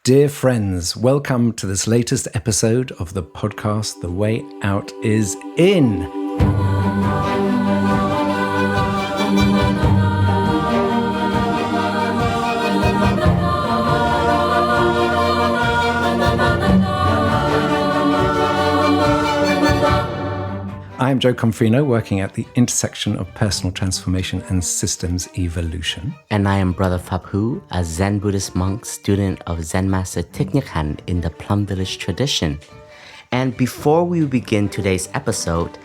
Dear friends, welcome to this latest episode of the podcast, The Way Out is In. I'm Jo Confino, working at the intersection of personal transformation and systems evolution. And I am Brother Phap Huu, a Zen Buddhist monk, student of Zen Master Thich Nhat Hanh in the Plum Village tradition. And before we begin today's episode,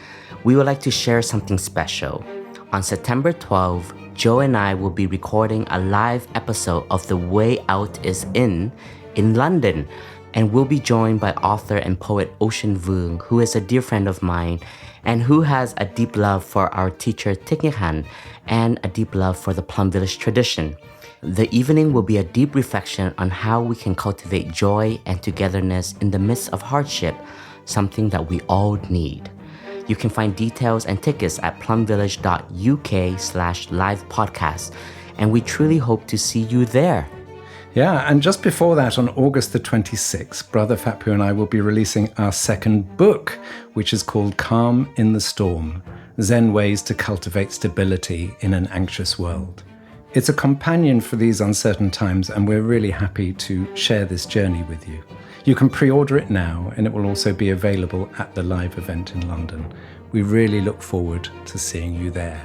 we would like to share something special. On September 12, Jo and I will be recording a live episode of The Way Out is In London. And we'll be joined by author and poet Ocean Vuong, who is a dear friend of mine and who has a deep love for our teacher Thich Nhat Hanh and a deep love for the Plum Village tradition. The evening will be a deep reflection on how we can cultivate joy and togetherness in the midst of hardship, something that we all need. You can find details and tickets at plumvillage.uk/live podcast, and we truly hope to see you there. Yeah, and just before that, on August the 26th, Brother Phap Huu and I will be releasing our second book, which is called Calm in the Storm, Zen Ways to Cultivate Stability in an Anxious World. It's a companion for these uncertain times, and we're really happy to share this journey with you. You can pre-order it now, and it will also be available at the live event in London. We really look forward to seeing you there.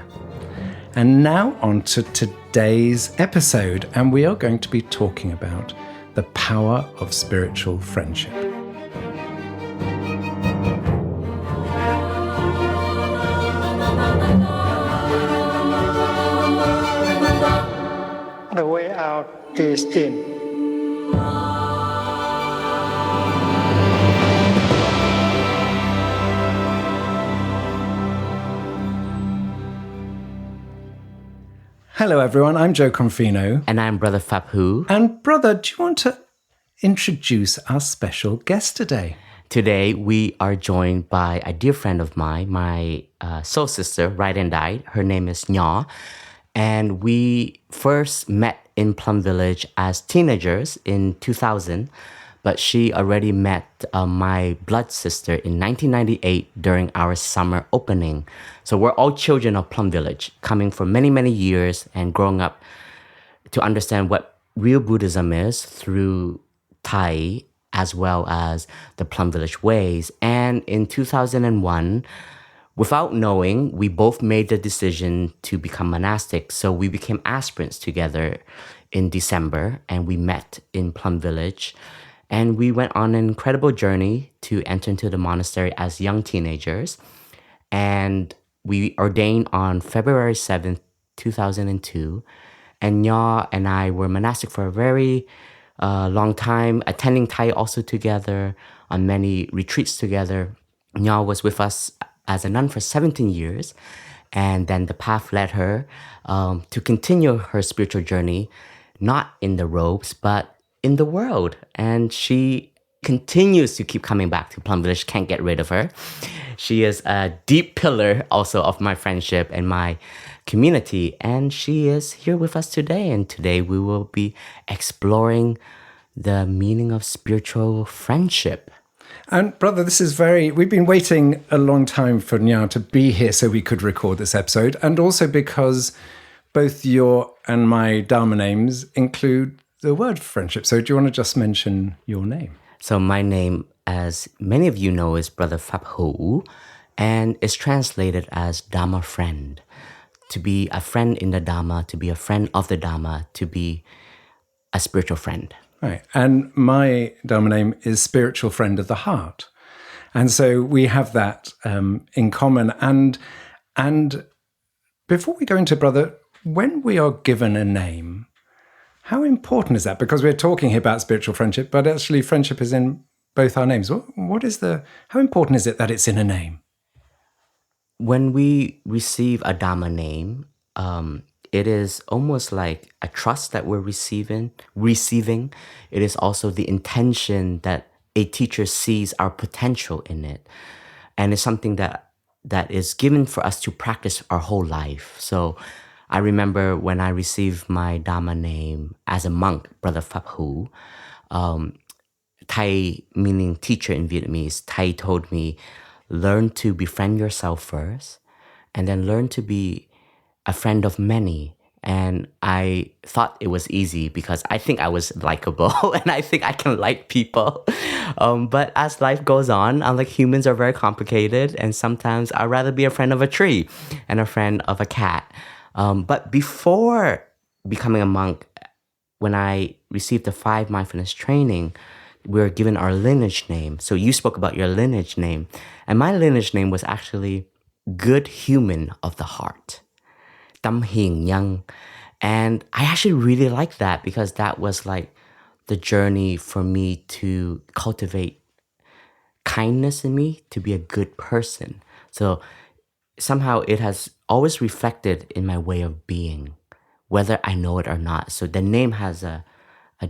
And now on to today's episode, and we are going to be talking about the power of spiritual friendship. The way out is in. Hello everyone, I'm Jo Confino. And I'm Brother Phap Huu. And brother, do you want to introduce our special guest today? Today, we are joined by a dear friend of mine, my soul sister, right and died. Her name is Nho. And we first met in Plum Village as teenagers in 2000, but she already met my blood sister in 1998 during our summer opening. So we're all children of Plum Village, coming for many, many years and growing up to understand what real Buddhism is through TWOII, as well as the Plum Village ways. And in 2001, without knowing, we both made the decision to become monastic. So we became aspirants together in December, and we met in Plum Village. And we went on an incredible journey to enter into the monastery as young teenagers. And we ordained on February 7th, 2002. And Nho and I were monastic for a very long time, attending TWOII also together, on many retreats together. Nho was with us as a nun for 17 years. And then the path led her to continue her spiritual journey, not in the robes, but in the world. And she continues to keep coming back to Plum Village, can't get rid of her. She is a deep pillar also of my friendship and my community. And she is here with us today. And today we will be exploring the meaning of spiritual friendship. And brother, we've been waiting a long time for Nho to be here so we could record this episode. And also because both your and my Dharma names include the word friendship. So do you want to just mention your name? So my name, as many of you know, is Brother Phap Huu, and is translated as Dharma friend. To be a friend in the Dharma, to be a friend of the Dharma, to be a spiritual friend. Right. And my Dharma name is Spiritual Friend of the Heart. And so we have that in common. And before we go into, brother, when we are given a name, how important is that? Because we're talking here about spiritual friendship, but actually friendship is in both our names. How important is it that it's in a name? When we receive a Dharma name, it is almost like a trust that we're receiving. It is also the intention that a teacher sees our potential in it. And it's something that is given for us to practice our whole life. So I remember when I received my Dharma name as a monk, Brother Phap Huu, Thai, meaning teacher in Vietnamese, Thai told me, learn to befriend yourself first, and then learn to be a friend of many. And I thought it was easy because I think I was likable and I think I can like people. But as life goes on, I'm like, humans are very complicated, and sometimes I'd rather be a friend of a tree and a friend of a cat. But before becoming a monk, when I received the 5 mindfulness training, we were given our lineage name. So you spoke about your lineage name. And my lineage name was actually Good Human of the Heart. Tâm Hiền Nhân. And I actually really liked that because that was like the journey for me to cultivate kindness in me, to be a good person. So somehow it has always reflected in my way of being, whether I know it or not. So the name has a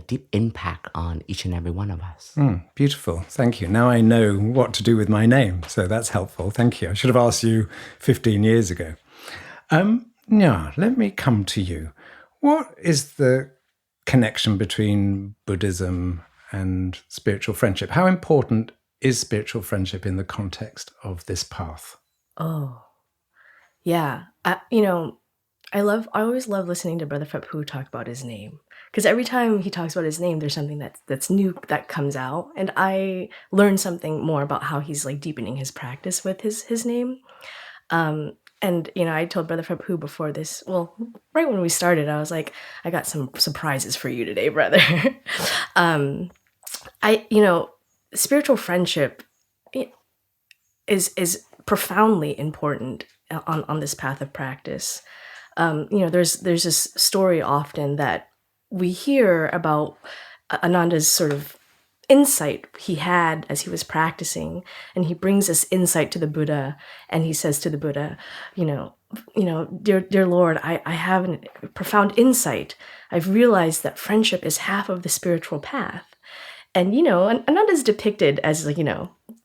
deep impact on each and every one of us. Beautiful. Thank you. Now I know what to do with my name. So that's helpful. Thank you. I should have asked you 15 years ago. Nho, let me come to you. What is the connection between Buddhism and spiritual friendship? How important is spiritual friendship in the context of this path? Oh, yeah. I always love listening to Brother Phap Huu talk about his name, because every time he talks about his name, there's something that's new that comes out, and I learn something more about how he's like deepening his practice with his name. And I told Brother Phap Huu before this, well, right when we started, I was like, I got some surprises for you today, brother. Spiritual friendship is profoundly important on this path of practice. There's this story often that we hear about Ananda's sort of insight he had as he was practicing, and he brings this insight to the Buddha, and he says to the Buddha, dear Lord, I have a profound insight. I've realized that friendship is half of the spiritual path. And, Ananda's depicted as,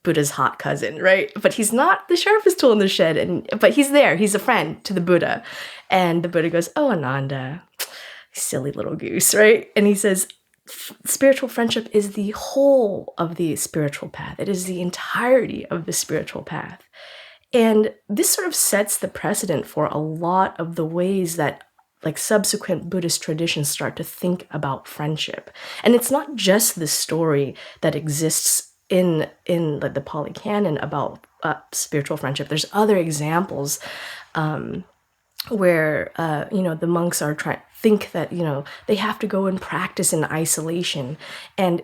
Buddha's hot cousin, right? But he's not the sharpest tool in the shed, but he's there. He's a friend to the Buddha. And the Buddha goes, oh, Ananda, silly little goose, right? And he says, spiritual friendship is the whole of the spiritual path. It is the entirety of the spiritual path. And this sort of sets the precedent for a lot of the ways that subsequent Buddhist traditions start to think about friendship. And it's not just the story that exists in the Pali Canon about spiritual friendship. There's other examples where the monks are think that they have to go and practice in isolation, and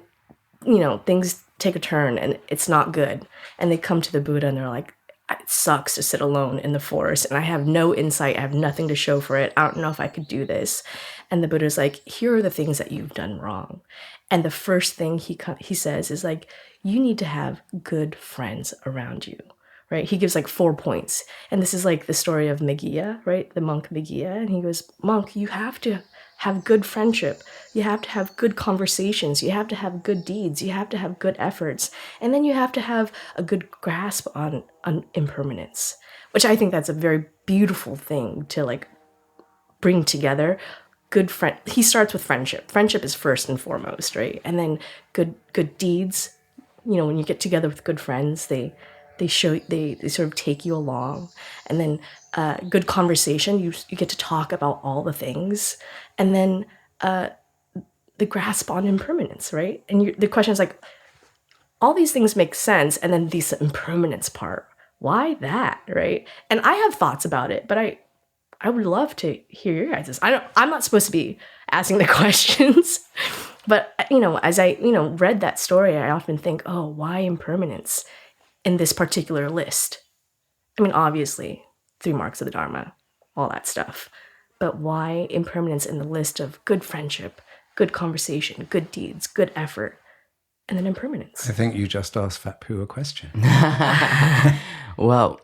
things take a turn and it's not good, and they come to the Buddha and they're like, it sucks to sit alone in the forest, and I have no insight, I have nothing to show for it, I don't know if I could do this. And the Buddha's like, here are the things that you've done wrong. And the first thing he says is like, you need to have good friends around you, right? He gives 4 points. And this is the story of Meghiya, right? The monk Meghiya. And he goes, monk, you have to have good friendship. You have to have good conversations. You have to have good deeds. You have to have good efforts. And then you have to have a good grasp on impermanence, which I think that's a very beautiful thing to bring together. Good friend. He starts with friendship. Friendship is first and foremost, right? And then good deeds. When you get together with good friends, they sort of take you along. And then good conversation, you get to talk about all the things. And then the grasp on impermanence, right? And the question is all these things make sense, and then this impermanence part, why that, right? And I have thoughts about it, but I would love to hear your guys'. I'm not supposed to be asking the questions, but as I read that story, I often think, oh, why impermanence in this particular list? I mean, obviously, 3 marks of the Dharma, all that stuff. But why impermanence in the list of good friendship, good conversation, good deeds, good effort, and then impermanence? I think you just asked Phap Huu a question. Well,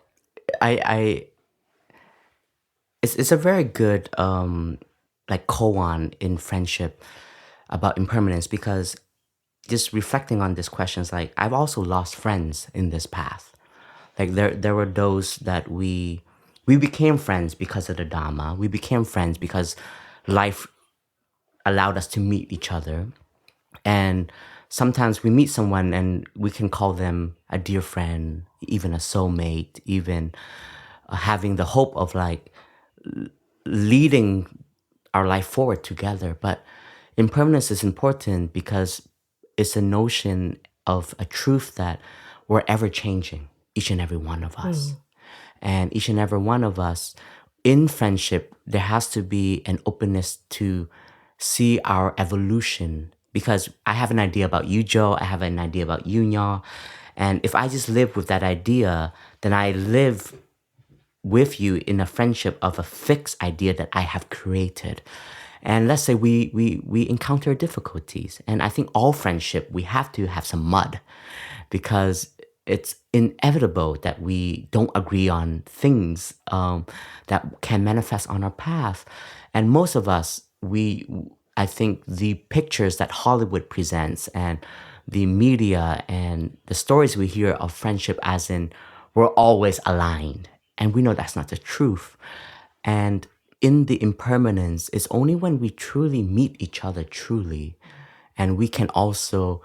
it's a very good koan in friendship about impermanence, because just reflecting on these questions, I've also lost friends in this path. There were those that we became friends because of the Dharma. We became friends because life allowed us to meet each other. And sometimes we meet someone and we can call them a dear friend, even a soulmate, even having the hope of like leading our life forward together. But impermanence is important because it's a notion of a truth that we're ever changing, each and every one of us. And each and every one of us in friendship, there has to be an openness to see our evolution. Because I have an idea about you, Jo, I have an idea about you, Nho. And if I just live with that idea, then I live with you in a friendship of a fixed idea that I have created. And let's say we encounter difficulties. And I think all friendship, we have to have some mud because it's inevitable that we don't agree on things that can manifest on our path. And most of us, I think the pictures that Hollywood presents and the media and the stories we hear of friendship as in we're always aligned. And we know that's not the truth. And in the impermanence, it's only when we truly meet each other truly and we can also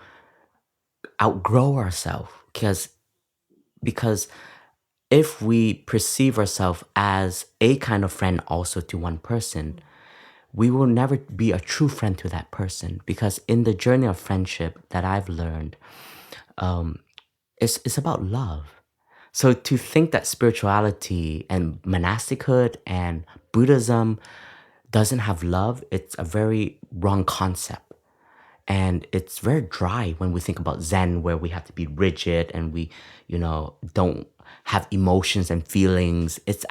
outgrow ourselves. Because if we perceive ourselves as a kind of friend also to one person, we will never be a true friend to that person. Because in the journey of friendship that I've learned, it's about love. So to think that spirituality and monastichood and Buddhism doesn't have love, it's a very wrong concept. And it's very dry when we think about Zen, where we have to be rigid and we, don't have emotions and feelings. It's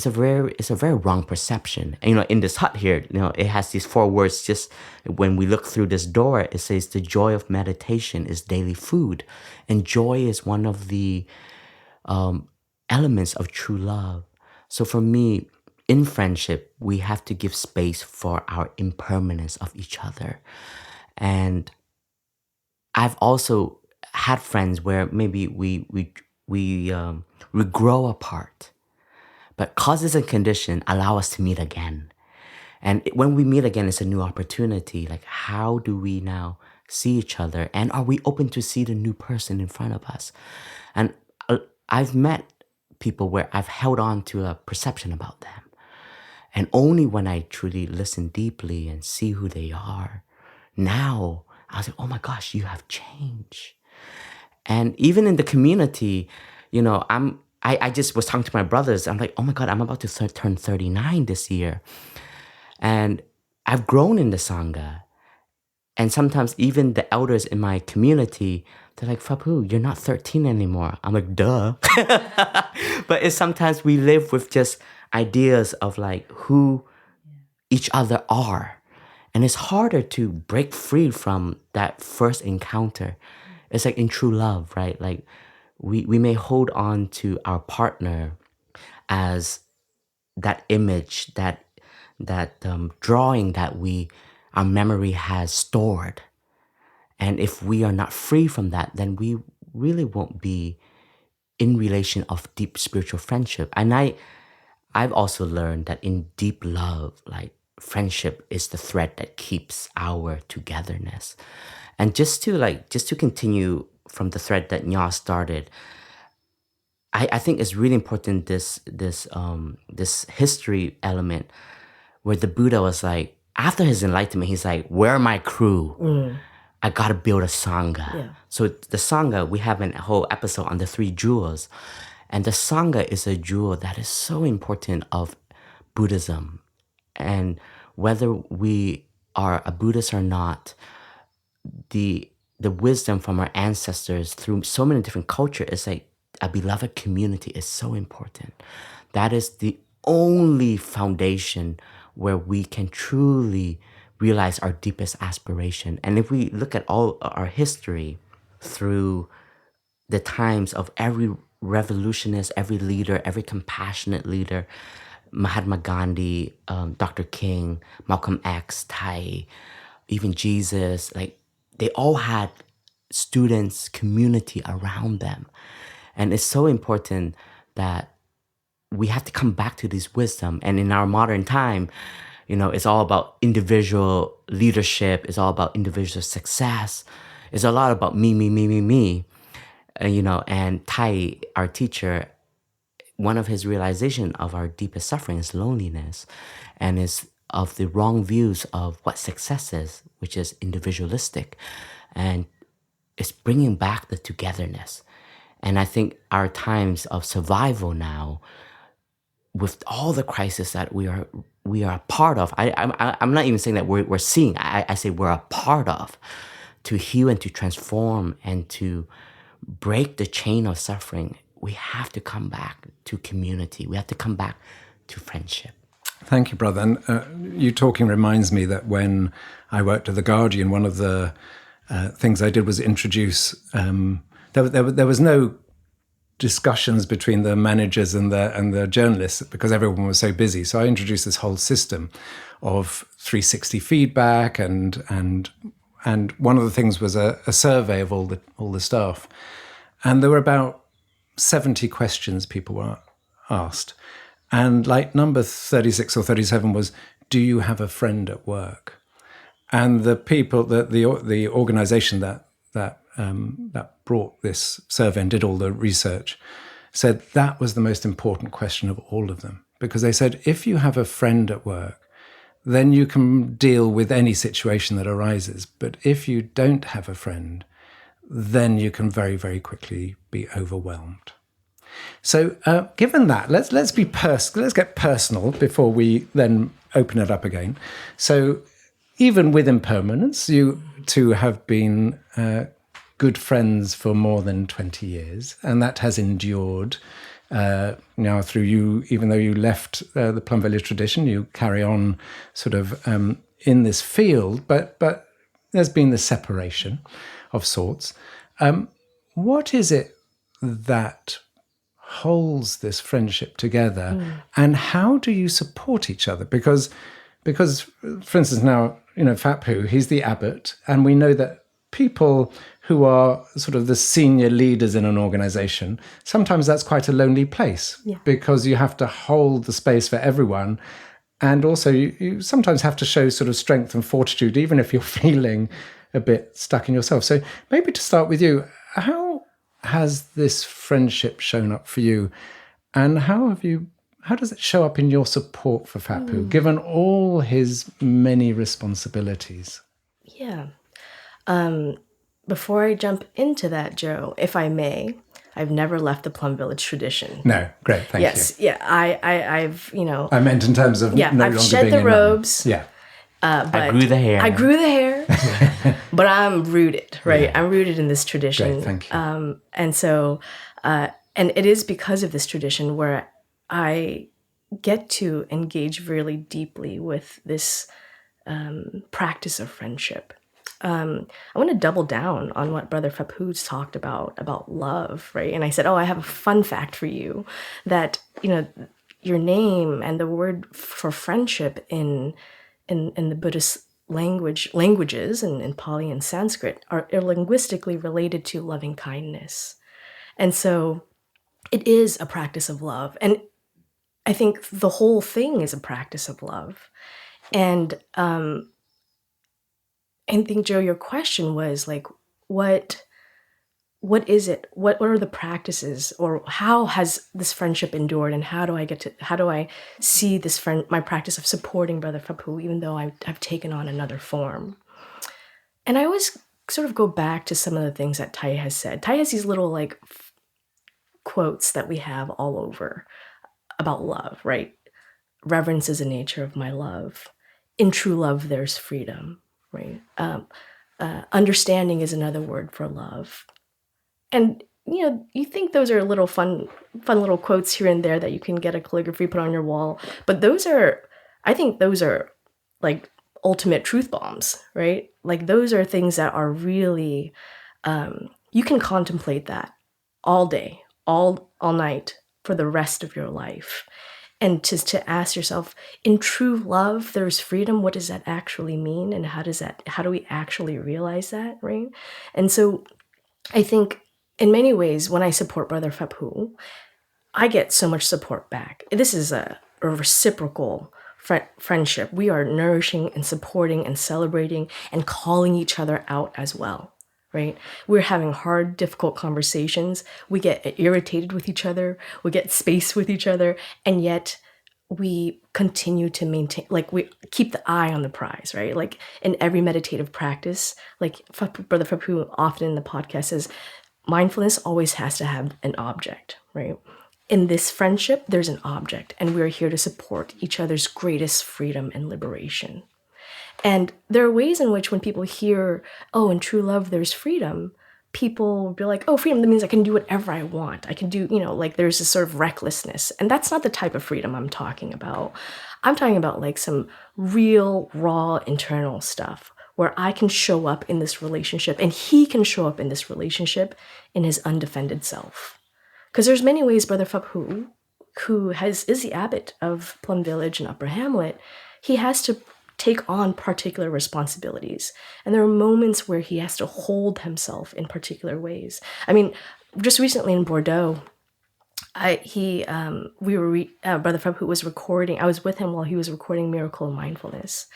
a very wrong perception. And, in this hut here, it has these 4 words. Just when we look through this door, it says the joy of meditation is daily food, and joy is one of the elements of true love. So for me, in friendship, we have to give space for our impermanence of each other. And I've also had friends where maybe we grow apart, but causes and conditions allow us to meet again. And when we meet again, it's a new opportunity. Like, how do we now see each other? And are we open to see the new person in front of us? And I've met people where I've held on to a perception about them. And only when I truly listen deeply and see who they are, now I was like, oh my gosh, you have changed. And even in the community, I just was talking to my brothers. I'm like, oh my God, I'm about to turn 39 this year. And I've grown in the Sangha. And sometimes even the elders in my community, they're like, Phap Huu, you're not 13 anymore. I'm like, duh. But it's sometimes we live with just ideas of like who each other are. And it's harder to break free from that first encounter. It's like in true love, right? Like we may hold on to our partner as that image, that drawing that our memory has stored. And if we are not free from that, then we really won't be in relation of deep spiritual friendship. And I've also learned that in deep love, like friendship is the thread that keeps our togetherness. And just to continue from the thread that Nho started, I think it's really important this history element where the Buddha was like, after his enlightenment, he's like, where are my crew? I gotta build a Sangha. Yeah. So the Sangha, we have a whole episode on the 3 jewels. And the Sangha is a jewel that is so important of Buddhism. And whether we are a Buddhist or not, the wisdom from our ancestors through so many different cultures is like a beloved community is so important. That is the only foundation where we can truly realize our deepest aspiration. And if we look at all our history through the times of every revolutionist, every leader, every compassionate leader, Mahatma Gandhi, Dr. King, Malcolm X, Thai, even Jesus, like they all had students, community around them. And it's so important that we have to come back to this wisdom. And in our modern time, It's all about individual leadership. It's all about individual success. It's a lot about me, me, me, me, me. And Tai, our teacher, one of his realization of our deepest suffering is loneliness, and is of the wrong views of what success is, which is individualistic, and it's bringing back the togetherness. And I think our times of survival now, with all the crisis that we are a part of, I'm not even saying that we're seeing. I say we're a part of, to heal and to transform and to break the chain of suffering. We have to come back to community. We have to come back to friendship. Thank you, brother. And you talking reminds me that when I worked at The Guardian, one of the things I did was introduce, there was no discussions between the managers and the journalists because everyone was so busy. So I introduced this whole system of 360 feedback, and one of the things was a survey of all the staff. And there were about 70 questions people were asked. And like number 36 or 37 was, do you have a friend at work? And the people, the organization that brought this survey and did all the research said that was the most important question of all of them. Because they said, if you have a friend at work, then you can deal with any situation that arises. But if you don't have a friend, then you can very, very quickly be overwhelmed. So given that, let's get personal before we then open it up again. So even with impermanence, you two have been good friends for more than 20 years, and that has endured now through you. Even though you left the Plum Village tradition, you carry on sort of in this field, but there's been the separation of sorts. What is it that holds this friendship together, and how do you support each other? Because for instance, now, Phap Huu, he's the abbot, and we know that people who are sort of the senior leaders in an organization, sometimes that's quite a lonely place, because you have to hold the space for everyone. And also you sometimes have to show sort of strength and fortitude, even if you're feeling a bit stuck in yourself. So maybe to start with you, how has this friendship shown up for you? And how does it show up in your support for Phap Huu, given all his many responsibilities? Yeah. Before I jump into that, Jo, if I may, I've never left the Plum Village tradition. No, great, thank you. Yes, yeah, I've I meant in terms of no I've longer shed being the a nun. robes. Yeah. But I grew the hair. but I'm rooted, right? Yeah. I'm rooted in this tradition. Great, thank you. And so, and it is because of this tradition where I get to engage really deeply with this practice of friendship. I want to double down on what Brother Phap Huu's talked about love, right? And I said, I have a fun fact for you that, your name and the word for friendship in the Buddhist languages and in Pali and Sanskrit are linguistically related to loving kindness. And so it is a practice of love. And I think the whole thing is a practice of love. And I think, Jo, your question was like, what is it? What are the practices, or how has this friendship endured, and how do I see this my practice of supporting Brother Phap Huu, even though I've taken on another form? And I always sort of go back to some of the things that Tai has said. Tai has these little like quotes that we have all over about love, right? Reverence is the nature of my love. In true love, there's freedom. Right. Understanding is another word for love. And, you think those are little fun little quotes here and there that you can get a calligraphy put on your wall. But I think those are like ultimate truth bombs, right? Like those are things that are really, you can contemplate that all day, all night for the rest of your life. And to ask yourself, in true love, there's freedom. What does that actually mean? And how do we actually realize that, right? And so I think in many ways, when I support Brother Phap Huu, I get so much support back. This is a reciprocal friendship, we are nourishing and supporting and celebrating and calling each other out as well, right? We're having hard, difficult conversations. We get irritated with each other. We get space with each other. And yet we continue to maintain, like we keep the eye on the prize, right? Like in every meditative practice, like Brother Phap Huu often in the podcast says, mindfulness always has to have an object, right? In this friendship, there's an object, and we're here to support each other's greatest freedom and liberation. And there are ways in which when people hear, oh, in true love, there's freedom, people will be like, oh, freedom, that means I can do whatever I want. I can do, like there's this sort of recklessness. And that's not the type of freedom I'm talking about. I'm talking about like some real, raw, internal stuff where I can show up in this relationship and he can show up in this relationship in his undefended self. Because there's many ways Brother Phap Huu, who is the abbot of Plum Village and Upper Hamlet, he has to take on particular responsibilities. And there are moments where he has to hold himself in particular ways. I mean, just recently in Bordeaux, Brother Phap Huu was recording, I was with him while he was recording Miracle of Mindfulness.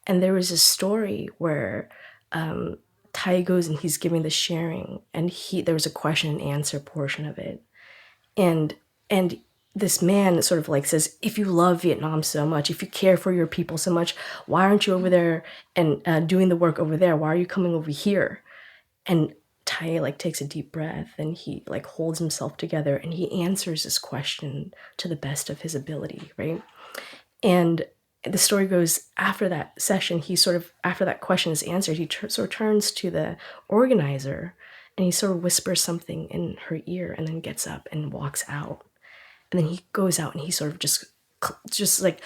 And there was a story where Tai goes and he's giving the sharing, and there was a question and answer portion of it. And this man sort of like says, if you love Vietnam so much, if you care for your people so much, why aren't you over there and doing the work over there? Why are you coming over here? And Tai like takes a deep breath and he like holds himself together and he answers this question to the best of his ability, right? And the story goes, after that session, after that question is answered, he sort of turns to the organizer and he sort of whispers something in her ear and then gets up and walks out. And then he goes out and he sort of just like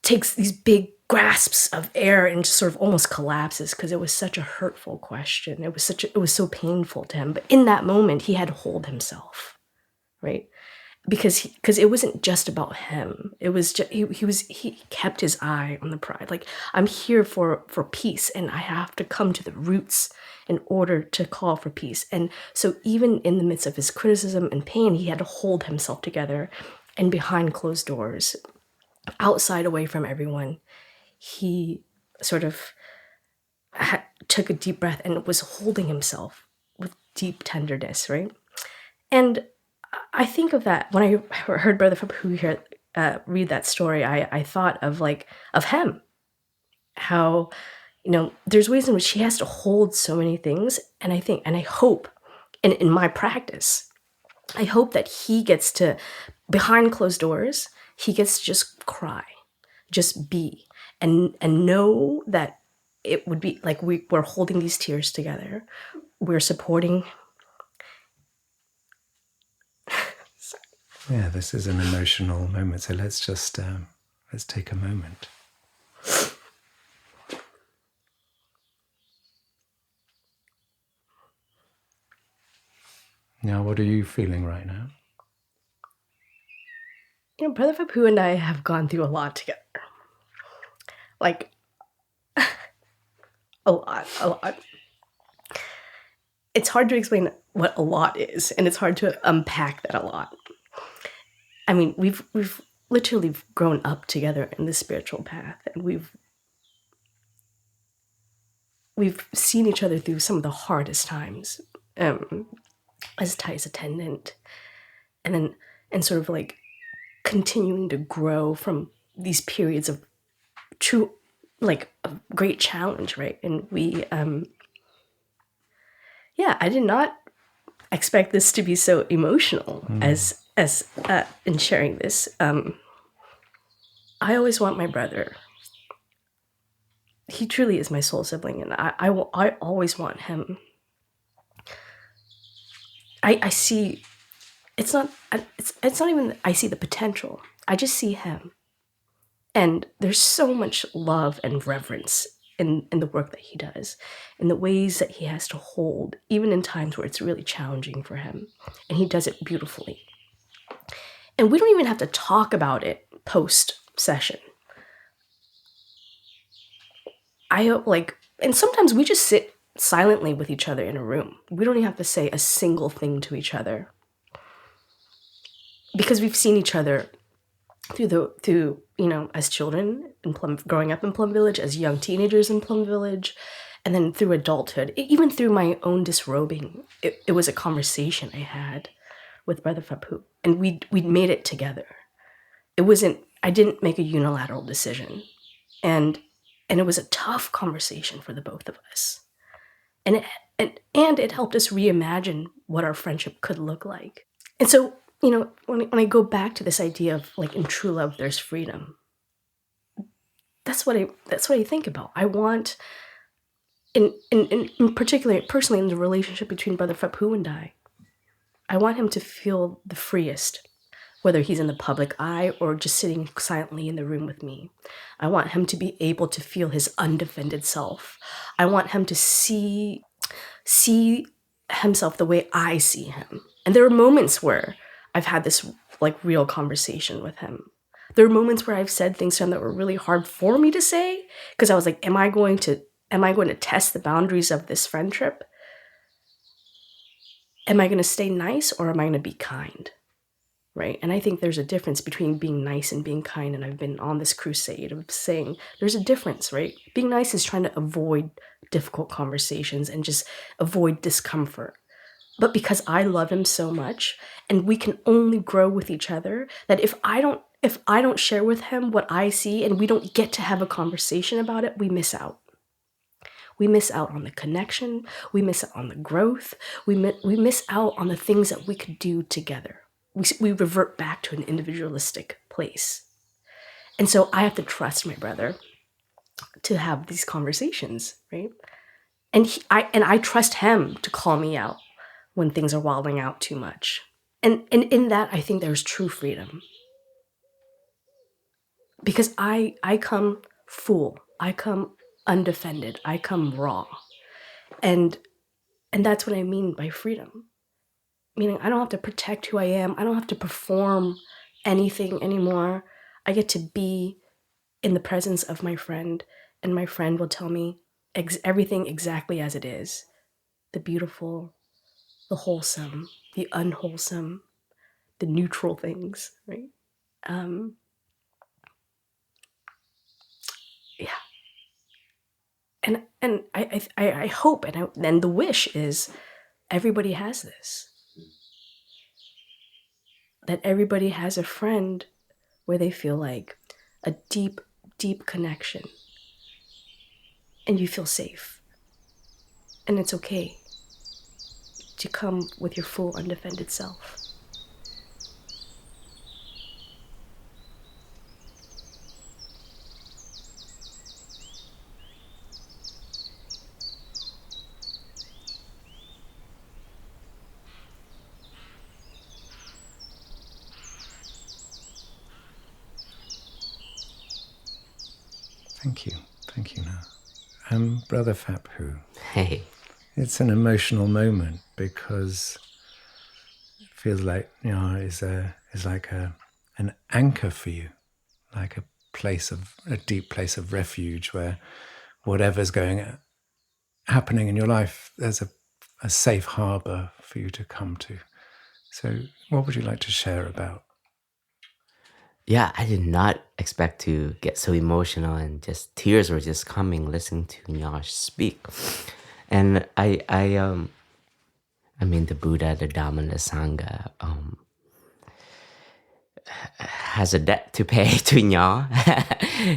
takes these big grasps of air and just sort of almost collapses because it was such a hurtful question. It was so painful to him. But in that moment, he had to hold himself, right? Because it wasn't just about him. It was just, he kept his eye on the prize. Like, I'm here for peace, and I have to come to the roots in order to call for peace. And so even in the midst of his criticism and pain, he had to hold himself together. And behind closed doors, outside, away from everyone, he sort of took a deep breath and was holding himself with deep tenderness, right? And I think of that when I heard Brother Phap Huu here read that story. I thought of him, how there's ways in which he has to hold so many things, and I hope, and in my practice, I hope that he gets to, behind closed doors, he gets to just cry, just be, and know that it would be like we're holding these tears together, we're supporting. Yeah, this is an emotional moment. So let's just let's take a moment. Now, what are you feeling right now? Brother Phap Huu and I have gone through a lot together. Like, a lot. It's hard to explain what a lot is, and it's hard to unpack that a lot. I mean, we've literally grown up together in the spiritual path, and we've seen each other through some of the hardest times as Thai's attendant, and sort of like continuing to grow from these periods of true, like, a great challenge, right? And we, I did not expect this to be so emotional as in sharing this. I always want my brother. He truly is my soul sibling, and I always want him. I see, it's not even I see the potential. I just see him. And there's so much love and reverence in the work that he does, in the ways that he has to hold, even in times where it's really challenging for him. And he does it beautifully. And we don't even have to talk about it post-session. And sometimes we just sit silently with each other in a room. We don't even have to say a single thing to each other, because we've seen each other through as children in growing up in Plum Village, as young teenagers in Plum Village, and then through adulthood, even through my own disrobing. It was a conversation I had with Brother Phap Huu, and we'd made it together. I didn't make a unilateral decision, and it was a tough conversation for the both of us, and it helped us reimagine what our friendship could look like. And so, when I go back to this idea of like in true love, there's freedom. That's what I think about. I want, in particular, personally, in the relationship between Brother Phap Huu and I want him to feel the freest, whether he's in the public eye or just sitting silently in the room with me. I want him to be able to feel his undefended self. I want him to see himself the way I see him. And there are moments where I've had this like real conversation with him. There are moments where I've said things to him that were really hard for me to say, because I was like, am I going to test the boundaries of this friendship? Am I going to stay nice, or am I going to be kind? Right? And I think there's a difference between being nice and being kind. And I've been on this crusade of saying there's a difference, right? Being nice is trying to avoid difficult conversations and just avoid discomfort. But because I love him so much, and we can only grow with each other, that if I don't share with him what I see and we don't get to have a conversation about it, we miss out. We miss out on the connection. We miss out on the growth. We miss out on the things that we could do together. We revert back to an individualistic place. And so I have to trust my brother to have these conversations, right? And I trust him to call me out when things are wilding out too much. And in that, I think there's true freedom. Because I come full. I come undefended. I come raw. And that's what I mean by freedom. Meaning I don't have to protect who I am. I don't have to perform anything anymore. I get to be in the presence of my friend, and my friend will tell me everything exactly as it is. The beautiful, the wholesome, the unwholesome, the neutral things, right? Yeah. And I hope, and the wish is everybody has this. That everybody has a friend where they feel like a deep, deep connection. And you feel safe. And it's okay to come with your full, undefended self. Thank you, now. Brother Phap Huu. Hey. It's an emotional moment because it feels like is like an anchor for you, like a deep place of refuge where whatever's happening in your life, there's a safe harbor for you to come to. So, what would you like to share about? Yeah, I did not expect to get so emotional, and just tears were just coming listening to Nho speak. And I mean, the Buddha, the Dharma, and the Sangha has a debt to pay to Nho,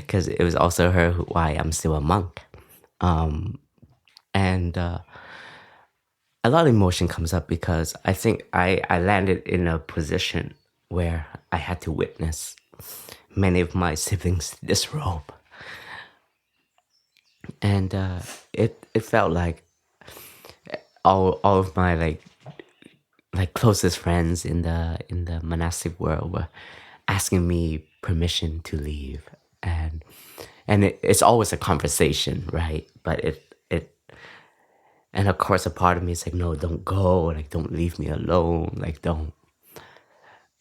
because it was also why I'm still a monk. And a lot of emotion comes up because I think I landed in a position where I had to witness many of my siblings disrobe. And it felt like all of my like closest friends in the monastic world were asking me permission to leave, and it's always a conversation, right? But it and of course a part of me is like, no, don't go, like don't leave me alone, like don't,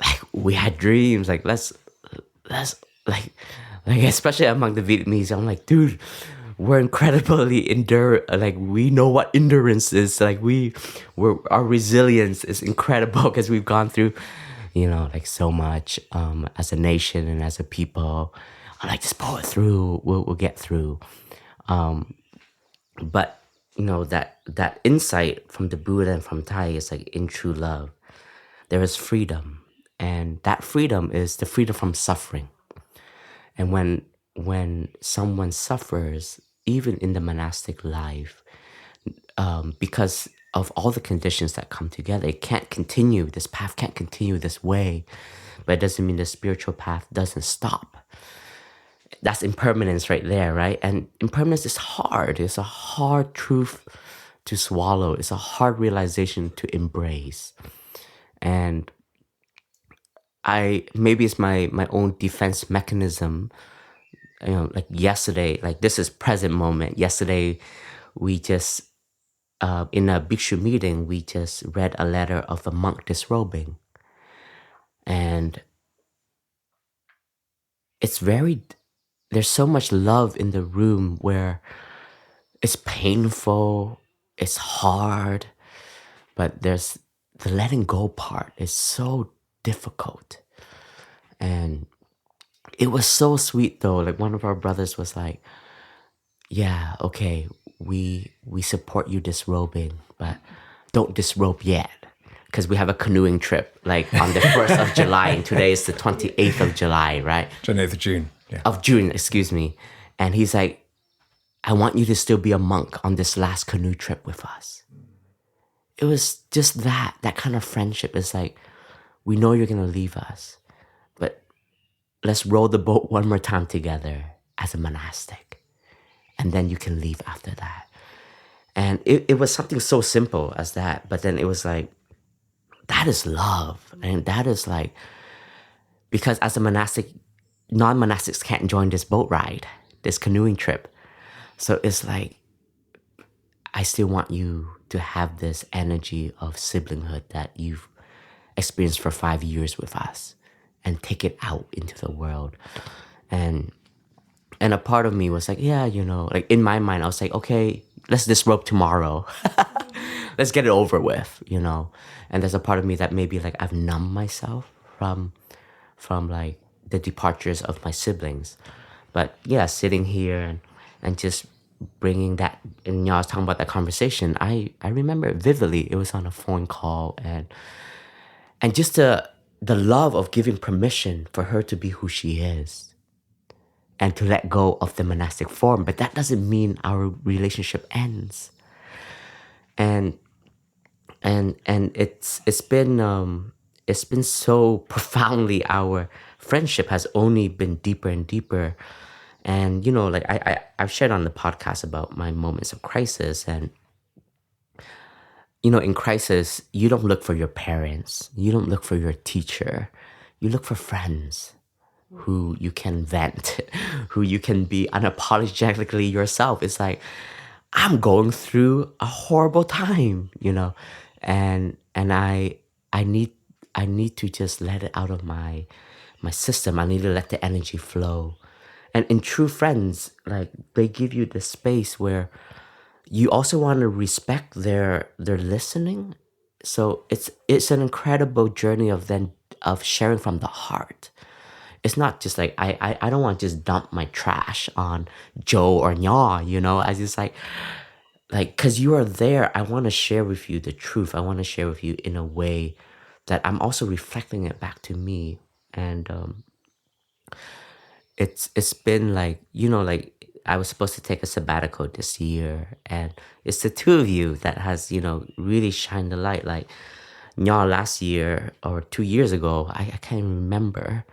like we had dreams, like let's like especially among the Vietnamese, I'm like, dude, we're incredibly like we know what endurance is, like our resilience is incredible because we've gone through like so much as a nation and as a people. I'm like, just pull it through. We'll get through. But that insight from the Buddha and from Thai is like, in true love, there is freedom, and that freedom is the freedom from suffering. And when someone suffers, even in the monastic life, because of all the conditions that come together, it can't continue. This path can't continue this way, but it doesn't mean the spiritual path doesn't stop. That's impermanence right there, right? And impermanence is hard. It's a hard truth to swallow. It's a hard realization to embrace. And maybe it's my own defense mechanism. Like yesterday, like this is present moment. Yesterday, we just, in a bhikshu meeting, we just read a letter of a monk disrobing. And there's so much love in the room where it's painful, it's hard, but there's the letting go part is so difficult. And it was so sweet though. Like one of our brothers was like, yeah, okay, we support you disrobing, but don't disrobe yet. Because we have a canoeing trip like on the 1st of July, and today is the 28th of July, right? 28th of June. Yeah. Of June, excuse me. And he's like, I want you to still be a monk on this last canoe trip with us. It was just that kind of friendship. It's like, we know you're going to leave us, but let's row the boat one more time together as a monastic. And then you can leave after that. And it was something so simple as that. But then it was like, that is love. And that is like, because as a monastic, non-monastics can't join this boat ride, this canoeing trip. So it's like, I still want you to have this energy of siblinghood that you've experienced for 5 years with us, and take it out into the world. And a part of me was like, yeah, like in my mind, I was like, okay, let's disrobe tomorrow. Let's get it over with, And there's a part of me that maybe like I've numbed myself from like the departures of my siblings. But yeah, sitting here and just bringing that, and I was talking about that conversation, I remember it vividly. It was on a phone call, and just the love of giving permission for her to be who she is and to let go of the monastic form. But that doesn't mean our relationship ends. And it's been so profoundly, our friendship has only been deeper and deeper. And like I've shared on the podcast about my moments of crisis, and in crisis, you don't look for your parents, you don't look for your teacher, you look for friends who you can vent, who you can be unapologetically yourself. It's like, I'm going through a horrible time, and I need to just let it out of my system. I need to let the energy flow. And in true friends, like, they give you the space where you also want to respect their listening. So it's an incredible journey of sharing from the heart. It's not just like, I don't want to just dump my trash on Jo or Nho, I just like, because you are there, I want to share with you the truth. I want to share with you in a way that I'm also reflecting it back to me. And it's been like, like I was supposed to take a sabbatical this year, and it's the two of you that has, really shined the light. Like Nho last year or 2 years ago, I can't even remember.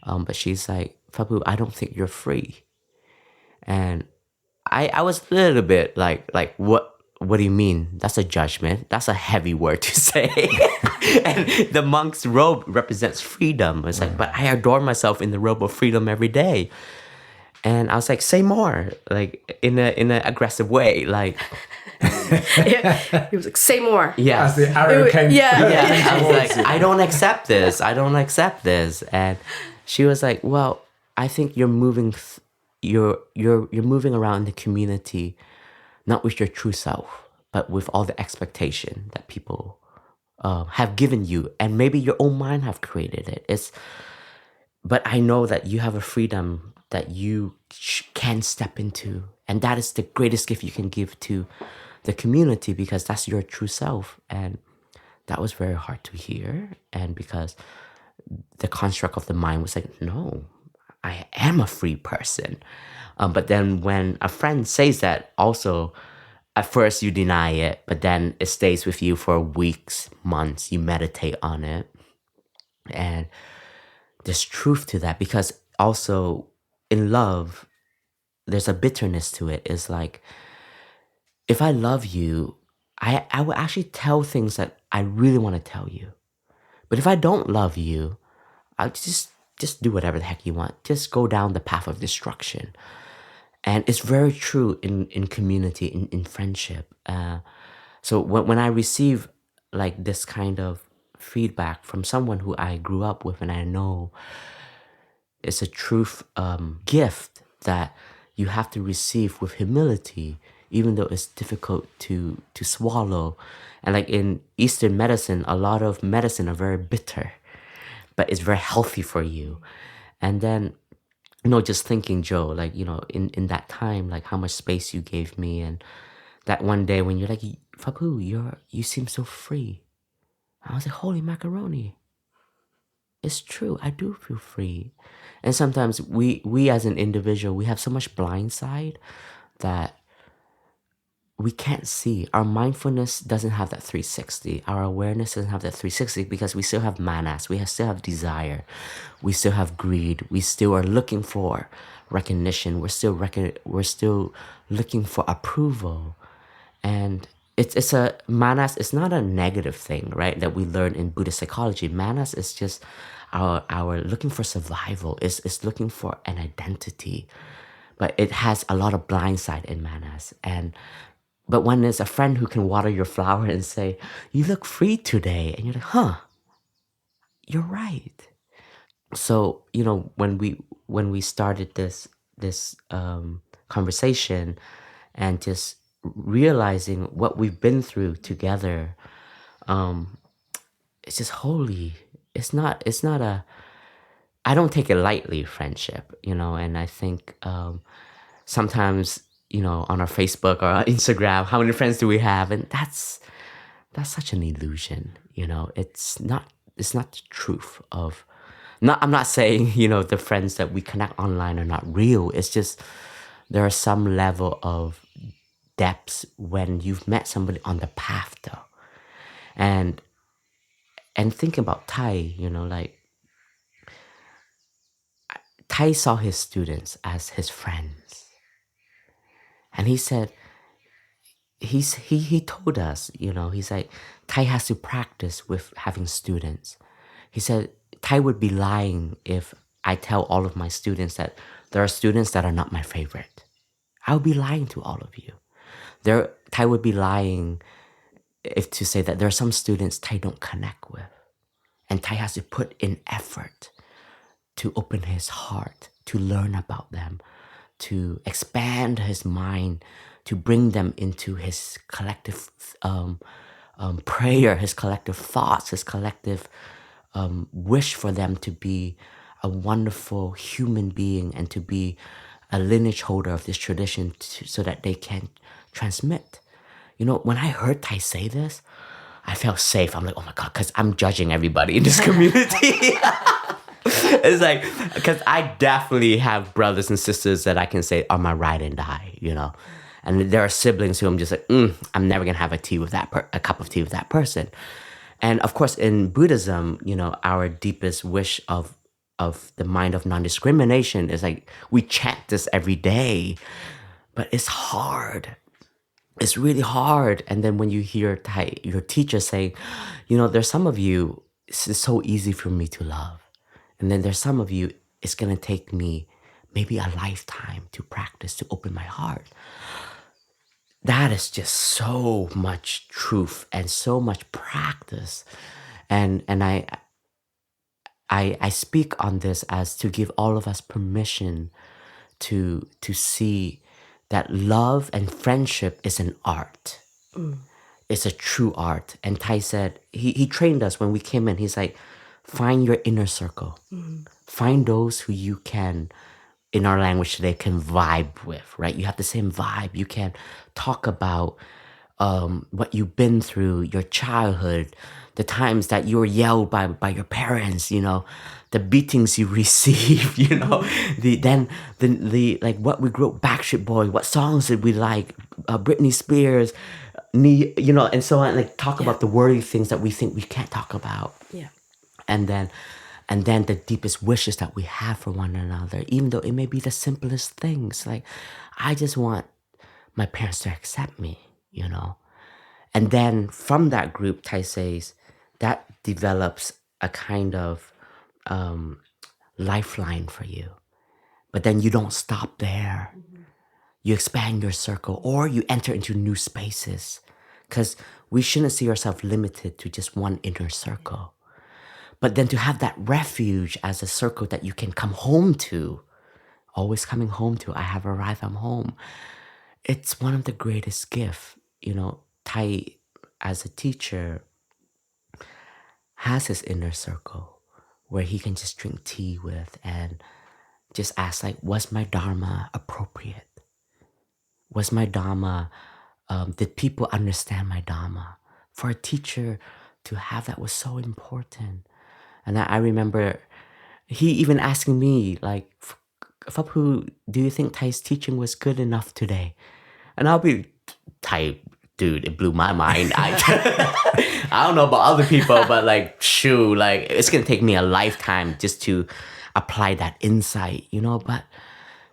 But she's like, Phap Huu, I don't think you're free. And I was a little bit like what do you mean? That's a judgment. That's a heavy word to say. And the monk's robe represents freedom. It's like, but I adore myself in the robe of freedom every day. And I was like, say more, like in an aggressive way, like. Yeah. He was like, say more. Yeah. As the arrow came. Yeah. I was like, I don't accept this. I don't accept this. And she was like, well, I think you're moving. You're moving around the community, not with your true self, but with all the expectation that people have given you, and maybe your own mind have created it. But I know that you have a freedom that you can step into, and that is the greatest gift you can give to the community, because that's your true self. And that was very hard to hear, and because the construct of the mind was like, no, I am a free person. But then when a friend says that, also, at first you deny it, but then it stays with you for weeks, months. You meditate on it. And there's truth to that, because also in love, there's a bitterness to it. It's like, if I love you, I will actually tell things that I really want to tell you. But if I don't love you, I'll just do whatever the heck you want. Just go down the path of destruction. And it's very true in community, in friendship. So when I receive like this kind of feedback from someone who I grew up with, and I know it's a truth gift that you have to receive with humility, even though it's difficult to swallow. And like in Eastern medicine, a lot of medicine are very bitter, but it's very healthy for you. And then, just thinking, Joe, like, in that time, like how much space you gave me, and that one day when you're like, Phap Huu, you seem so free. I was like, holy macaroni. It's true, I do feel free. And sometimes we as an individual, we have so much blind side that we can't see. Our mindfulness doesn't have that 360. Our awareness doesn't have that 360, because we still have manas, still have desire, we still have greed, we still are looking for recognition, we're still looking for approval. And it's a manas. It's not a negative thing, right? That we learn in Buddhist psychology. Manas is just our looking for survival. It's looking for an identity, but it has a lot of blind side in manas. But when there's a friend who can water your flower and say, "You look free today," and you're like, "Huh, you're right." So when we started this conversation, and just realizing what we've been through together, it's just holy. It's not a, I don't take it lightly, friendship, and I think sometimes, on our Facebook or our Instagram, how many friends do we have? And that's such an illusion, it's not the truth of, I'm not saying, the friends that we connect online are not real. It's just, there are some level of depths when you've met somebody on the path, though. And thinking about Thai, like, Thai saw his students as his friends. And he said, he told us, he's like, Thai has to practice with having students. He said, Thai would be lying if I tell all of my students that there are students that are not my favorite. I would be lying to all of you. Thai would be lying if to say that there are some students Thai don't connect with. And Thai has to put in effort to open his heart, to learn about them, to expand his mind, to bring them into his collective prayer, his collective thoughts, his collective wish for them to be a wonderful human being and to be a lineage holder of this tradition, so that they can transmit. When I heard Thai say this, I felt safe. I'm like, oh my God, because I'm judging everybody in this community. It's like, because I definitely have brothers and sisters that I can say are my ride and die, And there are siblings who I'm just like, I'm never going to have a cup of tea with that person. And of course, in Buddhism, our deepest wish of the mind of non-discrimination is like, we chant this every day, but it's hard. It's really hard. And then when you hear your teacher saying, there's some of you, it's so easy for me to love. And then there's some of you, it's going to take me maybe a lifetime to practice, to open my heart. That is just so much truth and so much practice. And I speak on this as to give all of us permission to see that love and friendship is an art. it's a true art. And Tai said, he trained us when we came in. He's like, find your inner circle. Find those who you can, in our language today, can vibe with, right? You have the same vibe. You can talk about what you've been through, your childhood, the times that you were yelled by your parents, the beatings you receive, the like what we grew up, Backstreet Boy, what songs did we like, Britney Spears, and so on. Like talk about the worthy things that we think we can't talk about. Yeah. And then the deepest wishes that we have for one another, even though it may be the simplest things. Like, I just want my parents to accept me, And then from that group, Tai says, that develops a kind of lifeline for you. But then you don't stop there. You expand your circle, or you enter into new spaces. Because we shouldn't see ourselves limited to just one inner circle. But then to have that refuge as a circle that you can come home to, always coming home to, I have arrived, I'm home. It's one of the greatest gifts. Tai, as a teacher, has his inner circle where he can just drink tea with and just ask, like, was my Dharma appropriate? Was my Dharma, did people understand my Dharma? For a teacher to have that was so important. And I remember he even asking me, like, Phap Huu, do you think Thai's teaching was good enough today? And I'll be, Tai, dude, it blew my mind. I don't know about other people, but like, shoo, like, it's going to take me a lifetime just to apply that insight, But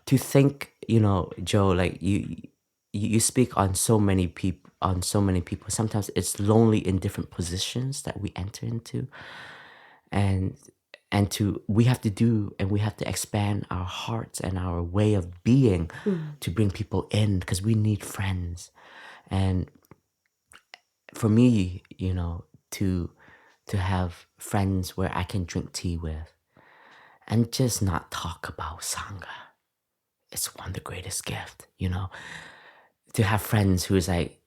to think, Jo, like, you speak on so many people, Sometimes it's lonely in different positions that we enter into. And we have to expand our hearts and our way of being to bring people in, because we need friends. And for me, to have friends where I can drink tea with and just not talk about Sangha, it's one of the greatest gifts, To have friends who is like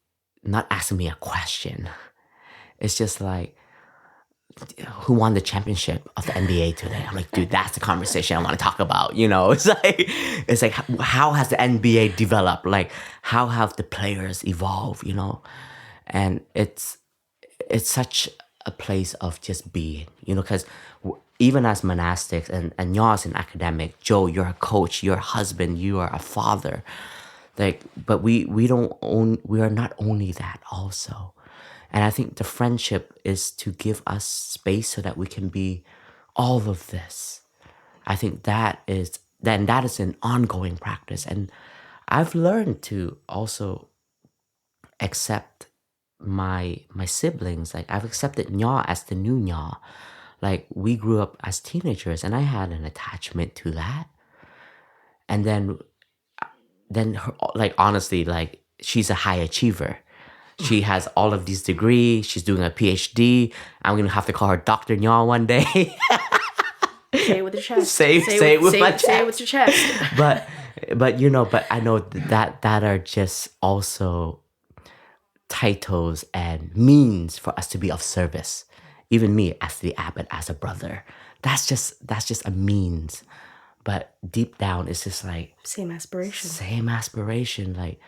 not asking me a question. It's just like, who won the championship of the NBA today? I'm like, dude, that's the conversation I want to talk about. It's like how has the NBA developed? Like, how have the players evolved? And it's such a place of just being. Because even as monastics and Nho's an academic, Jo, you're a coach, you're a husband, you are a father. Like, but we are not only that also. And I think the friendship is to give us space so that we can be all of this. I think that is an ongoing practice. And I've learned to also accept my siblings. Like, I've accepted Nho as the new Nho. Like, we grew up as teenagers and I had an attachment to that. And then her, like, honestly, like, she's a high achiever. She has all of these degrees. She's doing a PhD. I'm going to have to call her Dr. Nho one day. Say it with your chest. Say it with my chest. Say it with your chest. But I know that are just also titles and means for us to be of service. Even me as the abbot, as a brother. That's just a means. But deep down, it's just like... Same aspiration. Like,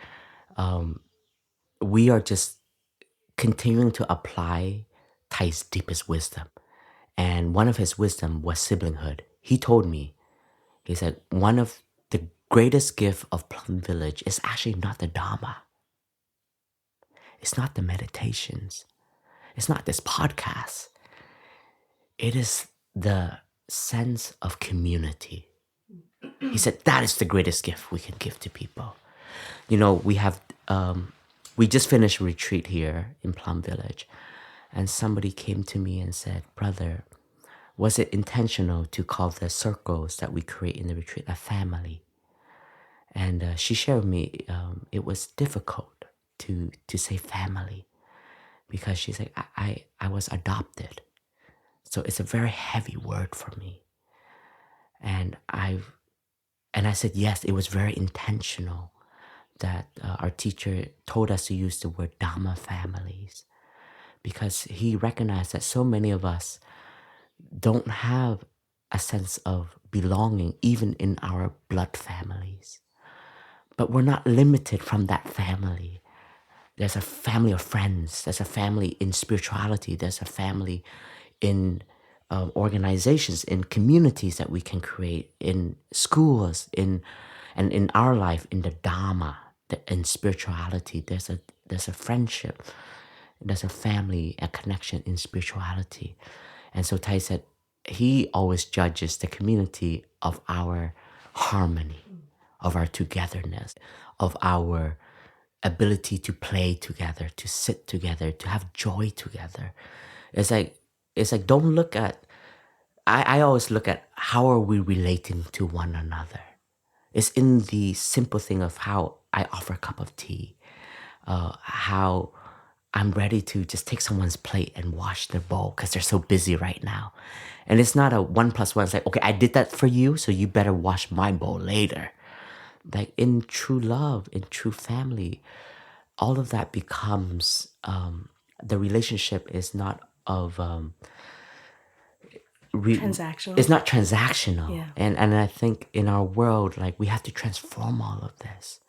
we are just continuing to apply Thai's deepest wisdom. And one of his wisdom was siblinghood. He told me, he said, one of the greatest gift of Plum Village is actually not the Dharma. It's not the meditations. It's not this podcast. It is the sense of community. He said, that is the greatest gift we can give to people. We have... we just finished a retreat here in Plum Village, and somebody came to me and said, brother, was it intentional to call the circles that we create in the retreat a family? And she shared with me it was difficult to say family, because she's like, I was adopted. So it's a very heavy word for me. And I said, yes, it was very intentional that our teacher told us to use the word Dharma families, because he recognized that so many of us don't have a sense of belonging even in our blood families. But we're not limited from that family. There's a family of friends. There's a family in spirituality. There's a family in organizations, in communities that we can create, in schools, and in our life, in the Dharma, in spirituality. There's a friendship. There's a family, a connection in spirituality. And so Tai said he always judges the community of our harmony, of our togetherness, of our ability to play together, to sit together, to have joy together. It's like don't look at, I always look at how are we relating to one another. It's in the simple thing of how I offer a cup of tea, how I'm ready to just take someone's plate and wash their bowl because they're so busy right now. And it's not a 1+1. It's like, okay, I did that for you, so you better wash my bowl later. Like in true love, in true family, all of that becomes, the relationship is not of, Transactional. It's not transactional. Yeah. And I think in our world, like we have to transform all of this.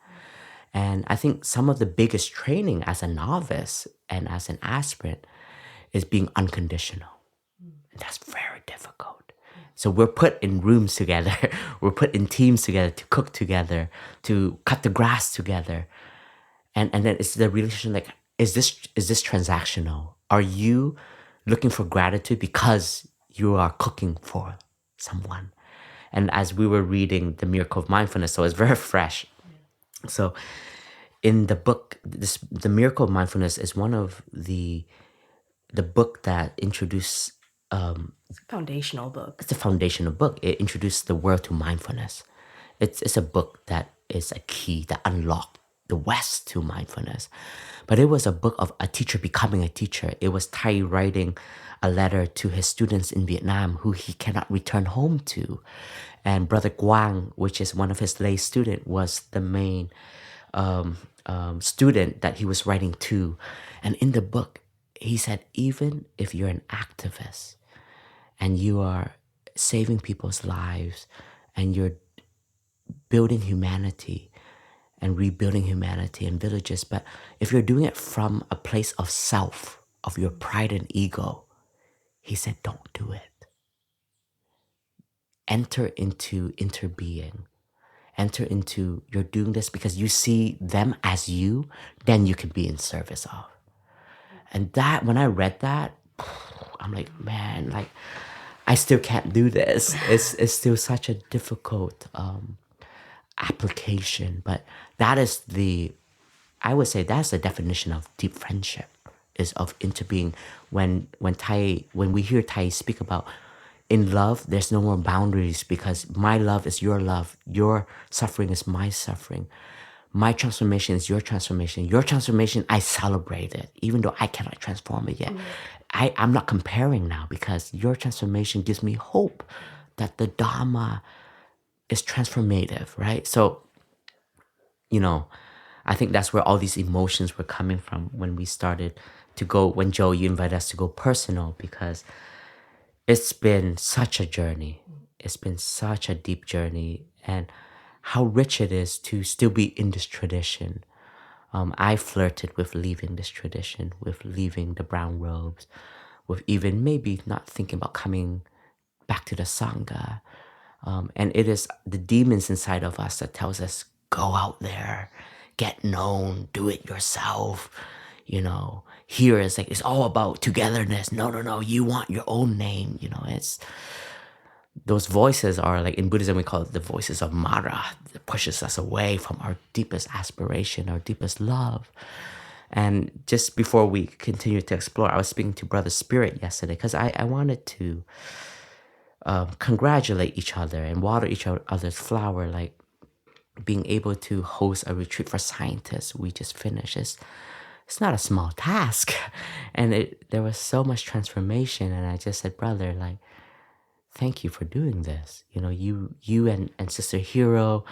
And I think some of the biggest training as a novice and as an aspirant is being unconditional. And that's very difficult. So we're put in rooms together. We're put in teams together to cook together, to cut the grass together. And then it's the relationship like, is this transactional? Are you looking for gratitude because you are cooking for someone? And as we were reading The Miracle of Mindfulness, so it's very fresh. So in the book, The Miracle of Mindfulness is one of the book that introduced, Foundational book. it's a foundational book. It introduced the world to mindfulness. It's a book that is a key that unlocked the West to mindfulness. But it was a book of a teacher becoming a teacher. It was Tai writing a letter to his students in Vietnam who he cannot return home to. And Brother Quang, which is one of his lay students, was the main student that he was writing to. And in the book, he said, even if you're an activist and you are saving people's lives and you're building humanity and rebuilding humanity in villages, but if you're doing it from a place of self, of your pride and ego, he said, don't do it. Enter into interbeing. Enter into, you're doing this because you see them as you, then you can be in service of. And that, when I read that, I'm like, man, like, I still can't do this. It's still such a difficult application. But that is I would say that's the definition of deep friendship, is of interbeing. When we hear Tai speak about, in love, there's no more boundaries because my love is your love. Your suffering is my suffering. My transformation is your transformation. Your transformation, I celebrate it, even though I cannot transform it yet. I'm not comparing now because your transformation gives me hope that the Dharma is transformative, right? So, I think that's where all these emotions were coming from when we started to go, when Jo, you invited us to go personal, because it's been such a journey. It's been such a deep journey, and how rich it is to still be in this tradition. I flirted with leaving this tradition, with leaving the brown robes, with even maybe not thinking about coming back to the Sangha. And it is the demons inside of us that tells us, go out there, get known, do it yourself. Here is like, it's all about togetherness. No, you want your own name. It's, those voices are like, in Buddhism, we call it the voices of Mara, that pushes us away from our deepest aspiration, our deepest love. And just before we continue to explore, I was speaking to Brother Spirit yesterday because I wanted to congratulate each other and water each other's flower, like being able to host a retreat for scientists. We just finished. It's not a small task. And there was so much transformation. And I just said, brother, like, thank you for doing this. You and Sister Hero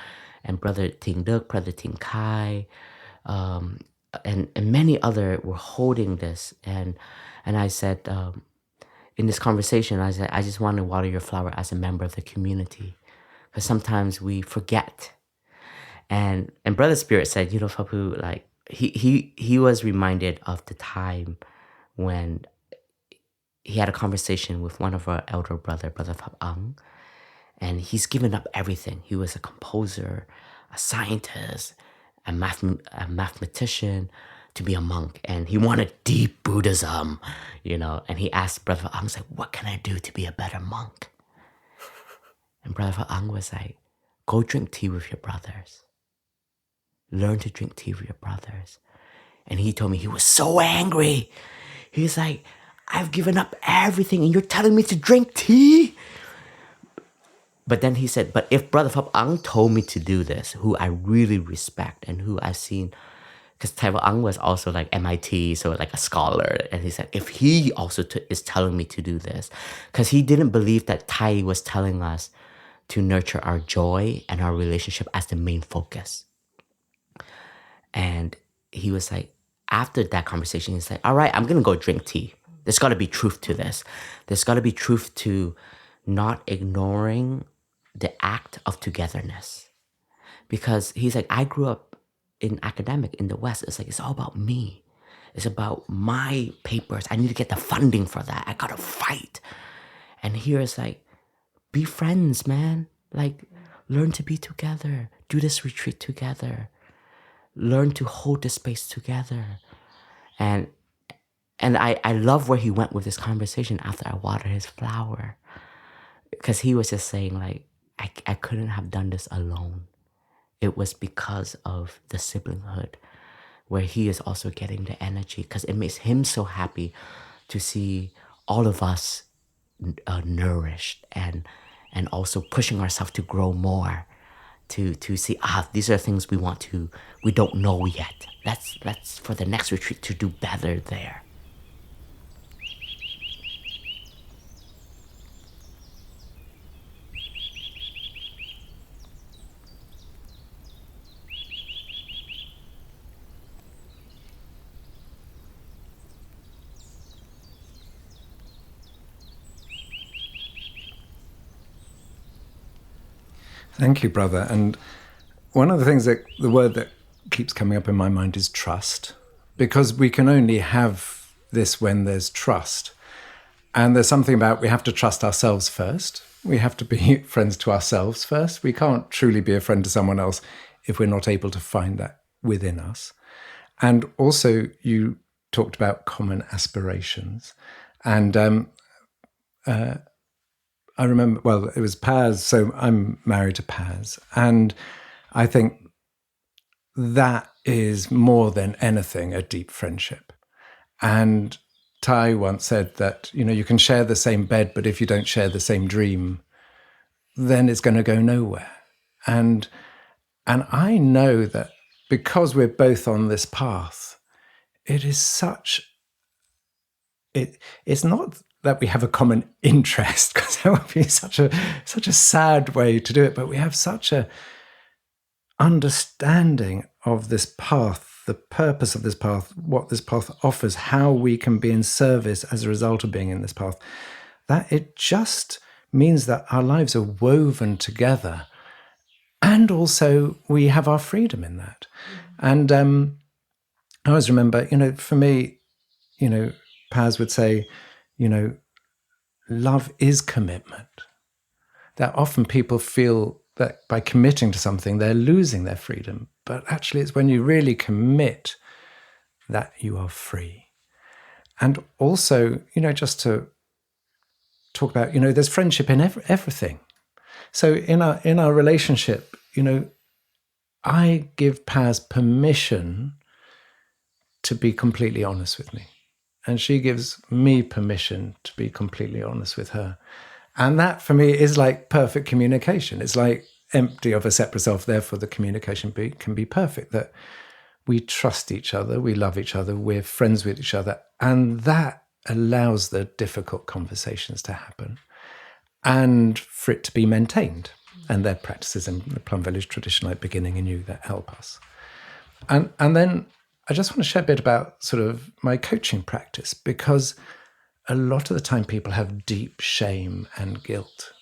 and Brother Ting Duk, Brother Ting Kai, and many other were holding this. And I said, in this conversation, I said, I just want to water your flower as a member of the community. Because sometimes we forget. And Brother Spirit said, Phap Huu, like, he was reminded of the time when he had a conversation with one of our elder Brother Phap Huu, and he's given up everything. He was a composer, a scientist, a mathematician, to be a monk, and he wanted deep Buddhism, and he asked Brother Phap Huu, like, what can I do to be a better monk? And Brother Phap Huu was like, go drink tea with your brothers. Learn to drink tea with your brothers. And he told me he was so angry. He was like, I've given up everything and you're telling me to drink tea? But then he said, but if Brother Phap Huu told me to do this, who I really respect and who I've seen, because Thich Nhat Hanh was also like MIT, so like a scholar. And he said, if he also is telling me to do this, because he didn't believe that Thai was telling us to nurture our joy and our relationship as the main focus. And he was like, after that conversation, he's like, all right, I'm going to go drink tea. There's got to be truth to this. There's got to be truth to not ignoring the act of togetherness. Because he's like, I grew up in academic in the West. It's like, it's all about me. It's about my papers. I need to get the funding for that. I got to fight. And here it's like, be friends, man. Like, learn to be together. Do this retreat together. Learn to hold the space together. And I love where he went with this conversation after I watered his flower. Because he was just saying, like, I couldn't have done this alone. It was because of the siblinghood, where he is also getting the energy. Because it makes him so happy to see all of us nourished and also pushing ourselves to grow more. To see, these are things we don't know yet. Let's for the next retreat to do better there. Thank you, brother. And one of the things the word that keeps coming up in my mind is trust, because we can only have this when there's trust. And there's something about we have to trust ourselves first. We have to be friends to ourselves first. We can't truly be a friend to someone else if we're not able to find that within us. And also, you talked about common aspirations. And I remember, well, it was Paz, so I'm married to Paz. And I think that is more than anything a deep friendship. And Thai once said that, you can share the same bed, but if you don't share the same dream, then it's going to go nowhere. And I know that because we're both on this path, it is it's not that we have a common interest, because that would be such a sad way to do it, but we have such a understanding of this path, the purpose of this path, what this path offers, how we can be in service as a result of being in this path, that it just means that our lives are woven together, and also we have our freedom in that. And I always remember, for me, Paz would say, love is commitment. That often people feel that by committing to something, they're losing their freedom. But actually, it's when you really commit that you are free. And also, just to talk about, there's friendship in everything. So in our relationship, I give Paz permission to be completely honest with me. And she gives me permission to be completely honest with her. And that, for me, is like perfect communication. It's like empty of a separate self. Therefore, the communication can be perfect. That we trust each other, we love each other, we're friends with each other. And that allows the difficult conversations to happen and for it to be maintained. and their practices in the Plum Village tradition, like beginning anew, that help us. And then I just want to share a bit about sort of my coaching practice, because a lot of the time people have deep shame and guilt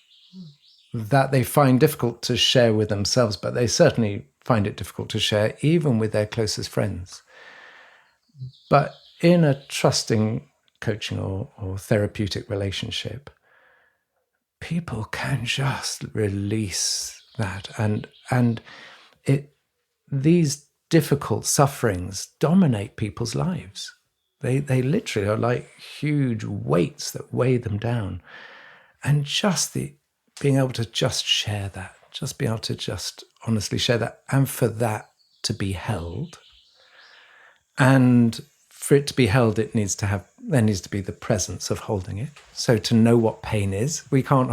that they find difficult to share with themselves, but they certainly find it difficult to share even with their closest friends. But in a trusting coaching or therapeutic relationship, people can just release that, and these difficult sufferings dominate people's lives. They literally are like huge weights that weigh them down. And just being able to just share that, just being able to just honestly share that, and for that to be held. And for it to be held, there needs to be the presence of holding it. So to know what pain is, we can't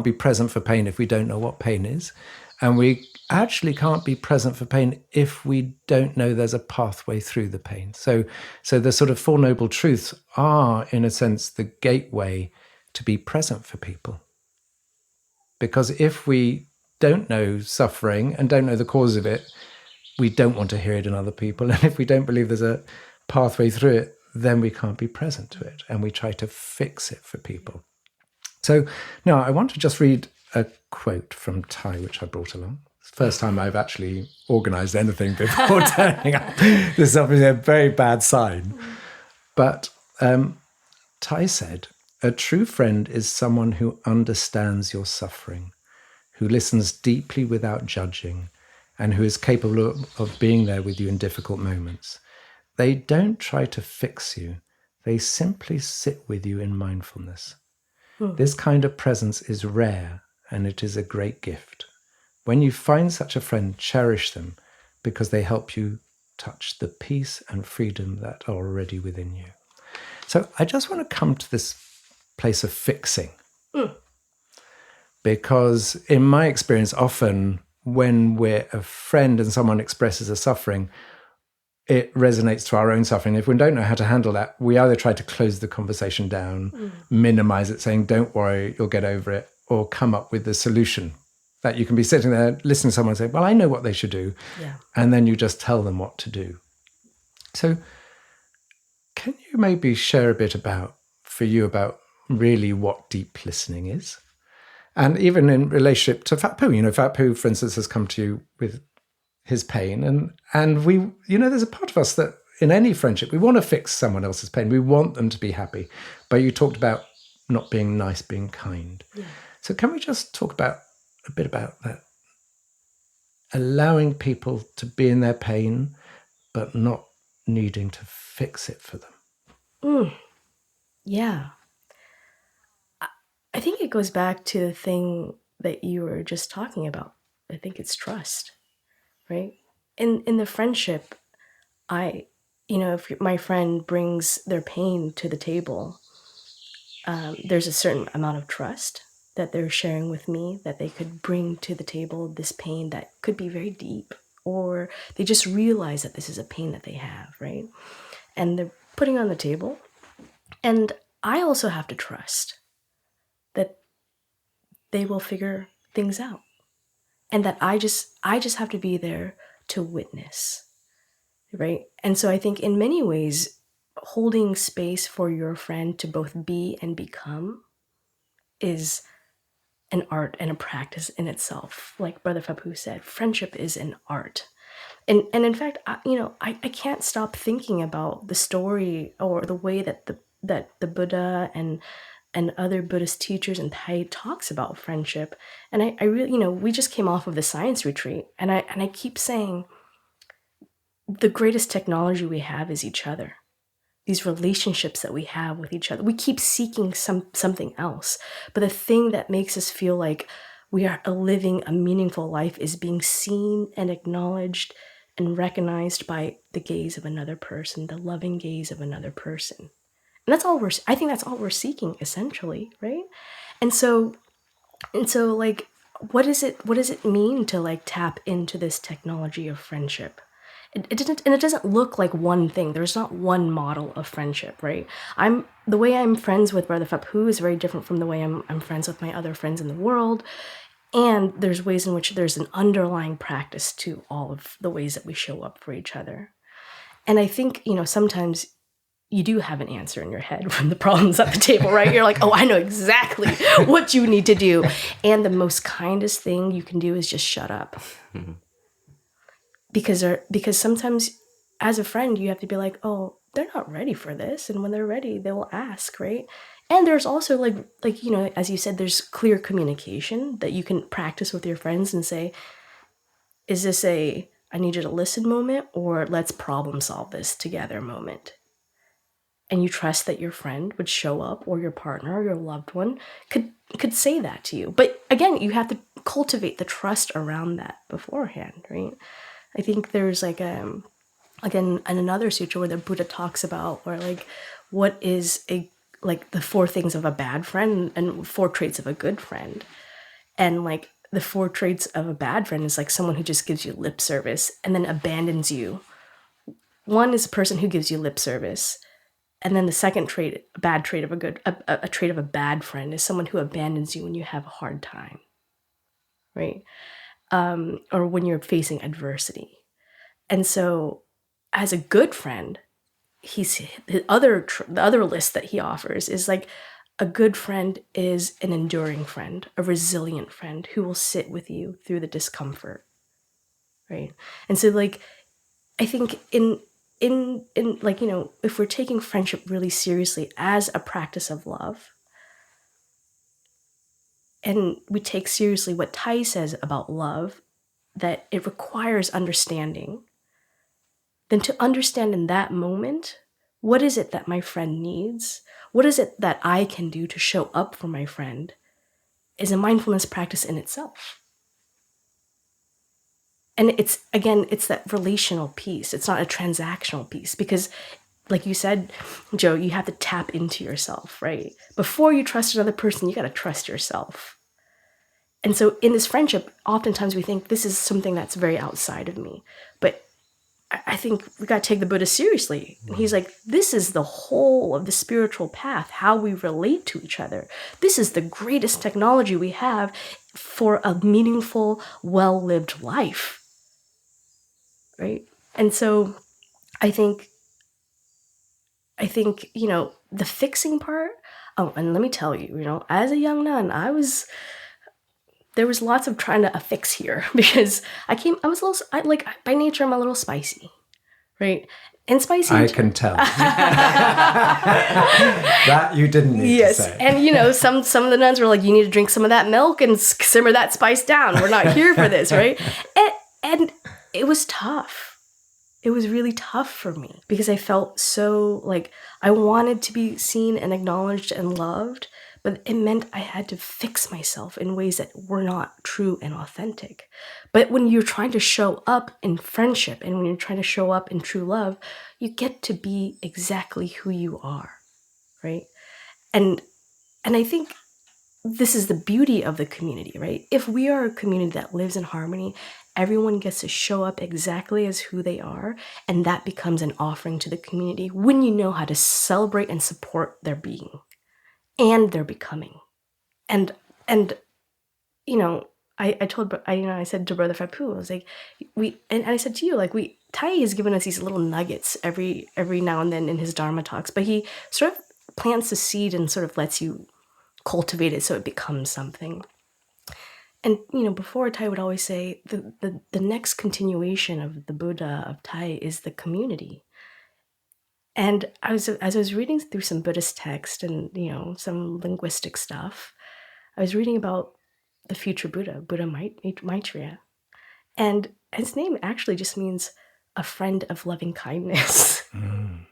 be present for pain if we don't know what pain is. And we actually can't be present for pain if we don't know there's a pathway through the pain. So the sort of Four Noble Truths are, in a sense, the gateway to be present for people. Because if we don't know suffering and don't know the cause of it, we don't want to hear it in other people. And if we don't believe there's a pathway through it, then we can't be present to it. And we try to fix it for people. So now I want to just read a quote from Tai, which I brought along. It's the first time I've actually organized anything before turning up. This is obviously a very bad sign. But Tai said, "A true friend is someone who understands your suffering, who listens deeply without judging, and who is capable of being there with you in difficult moments. They don't try to fix you. They simply sit with you in mindfulness. This kind of presence is rare, and it is a great gift. When you find such a friend, cherish them, because they help you touch the peace and freedom that are already within you." So I just want to come to this place of fixing. Because in my experience, often when we're a friend and someone expresses a suffering, it resonates to our own suffering. If we don't know how to handle that, we either try to close the conversation down, minimize it, saying, "Don't worry, you'll get over it," or come up with the solution. That you can be sitting there, listening to someone say, "Well, I know what they should do." Yeah. And then you just tell them what to do. So can you maybe share a bit about really what deep listening is? And even in relationship to Phap Huu, Phap Huu, for instance, has come to you with his pain. And we, there's a part of us that in any friendship, we want to fix someone else's pain. We want them to be happy. But you talked about not being nice, being kind. Yeah. So can we just talk a bit about that? Allowing people to be in their pain, but not needing to fix it for them. Yeah. I think it goes back to the thing that you were just talking about. I think it's trust, right? In the friendship, if my friend brings their pain to the table, there's a certain amount of trust that they're sharing with me, that they could bring to the table this pain that could be very deep, or they just realize that this is a pain that they have, right? And they're putting it on the table. And I also have to trust that they will figure things out, and that I just have to be there to witness, right? And so I think in many ways, holding space for your friend to both be and become is an art and a practice in itself. Like Brother Phap Huu said, friendship is an art. And in fact, I can't stop thinking about the story or the way that the Buddha and other Buddhist teachers and Tai talks about friendship. And I really, we just came off of the science retreat, and I keep saying the greatest technology we have is each other. These relationships that we have with each other. We keep seeking something else. But the thing that makes us feel like we are living a meaningful life is being seen and acknowledged and recognized by the gaze of another person, the loving gaze of another person. And I think that's all we're seeking, essentially, right? And so like, what does it mean to like tap into this technology of friendship? It doesn't look like one thing. There's not one model of friendship, right? The way I'm friends with Brother Phap Huu is very different from the way I'm friends with my other friends in the world. And there's ways in which there's an underlying practice to all of the ways that we show up for each other. And I think, sometimes you do have an answer in your head when the problem's at the table, right? You're like, oh, I know exactly what you need to do. And the most kindest thing you can do is just shut up. Mm-hmm. Because sometimes as a friend, you have to be like, oh, they're not ready for this. And when they're ready, they will ask, right? And there's also like as you said, there's clear communication that you can practice with your friends and say, is this I need you to listen moment, or let's problem solve this together moment? And you trust that your friend would show up, or your partner or your loved one could say that to you. But again, you have to cultivate the trust around that beforehand, right? I think there's again, another sutra where the Buddha talks about what is the 4 things of a bad friend and 4 traits of a good friend. And the 4 traits of a bad friend is someone who just gives you lip service and then abandons you. 1 is a person who gives you lip service. And then the second trait, a trait of a bad friend is someone who abandons you when you have a hard time, right? Or when you're facing adversity. And so as a good friend, the other list that he offers is a good friend is an enduring friend, a resilient friend who will sit with you through the discomfort, right? And so I think if we're taking friendship really seriously as a practice of love, and we take seriously what TWOII says about love, that it requires understanding, then to understand in that moment, what is it that my friend needs? What is it that I can do to show up for my friend is a mindfulness practice in itself. And it's that relational piece. It's not a transactional piece because, like you said, Jo, you have to tap into yourself, right? Before you trust another person, you got to trust yourself. And so in this friendship, oftentimes we think this is something that's very outside of me. But I think we got to take the Buddha seriously. And he's like, this is the whole of the spiritual path, how we relate to each other. This is the greatest technology we have for a meaningful, well-lived life. Right? And so I think, the fixing part, and let me tell you, as a young nun, there was lots of trying to affix here because by nature, I'm a little spicy, right? And spicy. I can tell. That you didn't need to say. And, some of the nuns were like, you need to drink some of that milk and simmer that spice down. We're not here for this, right? And it was tough. It was really tough for me because I felt so I wanted to be seen and acknowledged and loved, but it meant I had to fix myself in ways that were not true and authentic. But when you're trying to show up in friendship and when you're trying to show up in true love, you get to be exactly who you are, right? And I think this is the beauty of the community, right? If we are a community that lives in harmony, everyone gets to show up exactly as who they are, and that becomes an offering to the community when you know how to celebrate and support their being and their becoming. And I said to Brother Phap Huu, I was like, I said to you, TWOII has given us these little nuggets every now and then in his Dharma talks, but he sort of plants a seed and sort of lets you cultivate it so it becomes something. And, before TWOII would always say the next continuation of the Buddha of TWOII is the community. And as I was reading through some Buddhist text and, some linguistic stuff, I was reading about the future Buddha Maitreya. And his name actually just means a friend of loving kindness. Mm.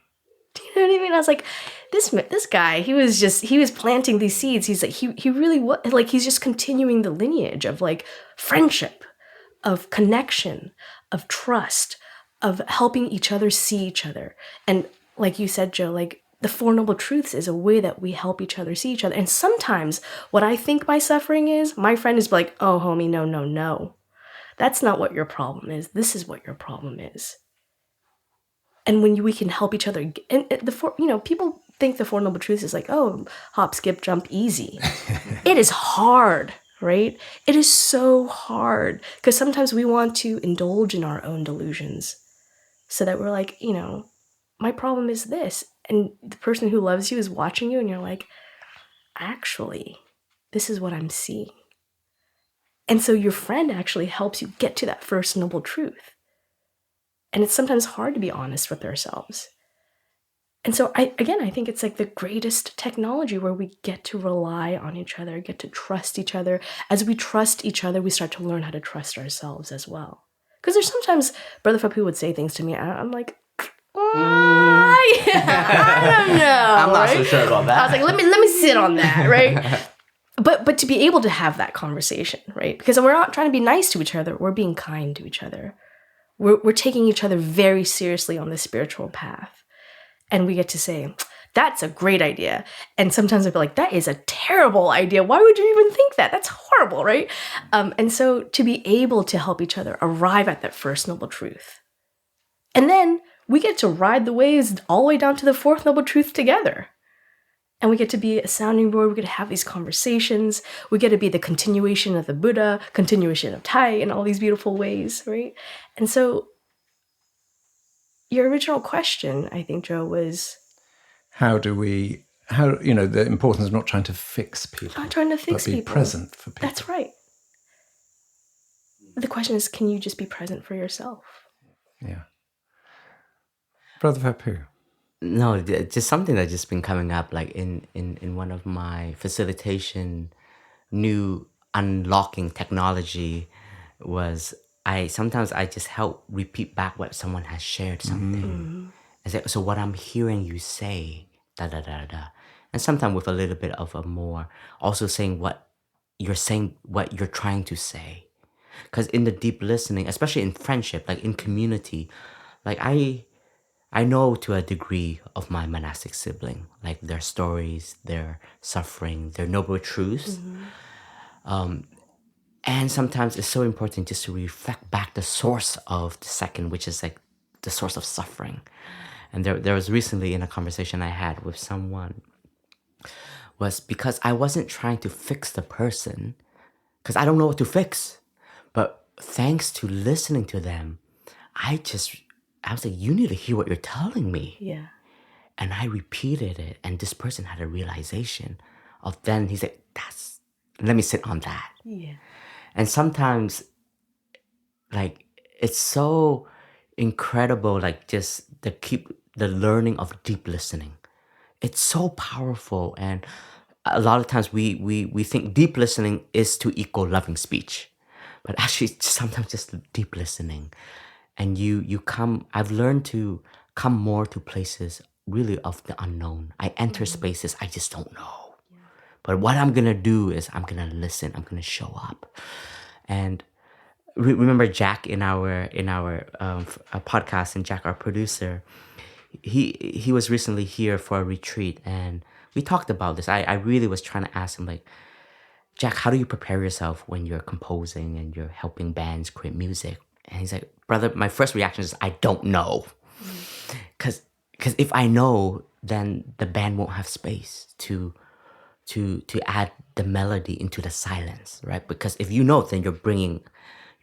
Do you know what I mean? I was like, this guy, he was planting these seeds. He's like, he really was he's just continuing the lineage of friendship, of connection, of trust, of helping each other see each other. And like you said, Jo, the Four Noble Truths is a way that we help each other see each other. And sometimes what I think my suffering is, my friend is like, oh, homie, no. That's not what your problem is. This is what your problem is. And when we can help each other, and people think the Four Noble Truths is hop, skip, jump, easy. It is hard, right? It is so hard because sometimes we want to indulge in our own delusions so that we're like, my problem is this. And the person who loves you is watching you and you're like, actually, this is what I'm seeing. And so your friend actually helps you get to that first noble truth. And it's sometimes hard to be honest with ourselves. And so I think it's like the greatest technology where we get to rely on each other, get to trust each other. As we trust each other, we start to learn how to trust ourselves as well. Because there's sometimes Brother Phap Huu would say things to me, I'm like, I don't know. I'm not so sure about that. I was like, let me sit on that, right? But to be able to have that conversation, right? Because we're not trying to be nice to each other, we're being kind to each other. We're taking each other very seriously on the spiritual path. And we get to say, that's a great idea. And sometimes I'll be like, that is a terrible idea. Why would you even think that? That's horrible, right? And so to be able to help each other arrive at that first noble truth. And then we get to ride the waves all the way down to the fourth noble truth together. And we get to be a sounding board. We get to have these conversations. We get to be the continuation of the Buddha, continuation of Tai in all these beautiful ways, right? And so your original question, I think, Jo, was the importance of not trying to fix people. not trying to fix but be people. present for people. That's right. The question is, can you just be present for yourself? Yeah. Brother Phap Huu. No, just something that's just been coming up, like in one of my facilitation, new unlocking technology was sometimes I just help repeat back what someone has shared something. I say, so what I'm hearing you say, da da da da, and sometimes with a little bit of a more, also saying what you're trying to say, because in the deep listening, especially in friendship, like in community, like I know to a degree of my monastic sibling, like their stories, their suffering, their noble truths. And sometimes it's so important just to reflect back the source of the second, which is like the source of suffering. And there was recently in a conversation I had with someone, was because I wasn't trying to fix the person, because I don't know what to fix. But thanks to listening to them, I was like, you need to hear what you're telling me. Yeah. And I repeated it, and this person had a realization of, then he's like, let me sit on that. Yeah. And sometimes, like, it's so incredible, like just the learning of deep listening. It's so powerful. And a lot of times we think deep listening is to equal loving speech. But actually, it's sometimes just deep listening. And I've learned to come more to places really of the unknown. I enter spaces I just don't know. Yeah. But what I'm going to do is I'm going to listen. I'm going to show up. And remember Jack in our podcast, and Jack, our producer, he was recently here for a retreat, and we talked about this. I really was trying to ask him, like, Jack, how do you prepare yourself when you're composing and you're helping bands create music? And he's like, brother, my first reaction is, I don't know. Because if I know, then the band won't have space to add the melody into the silence, right? Because if you know, then you're bringing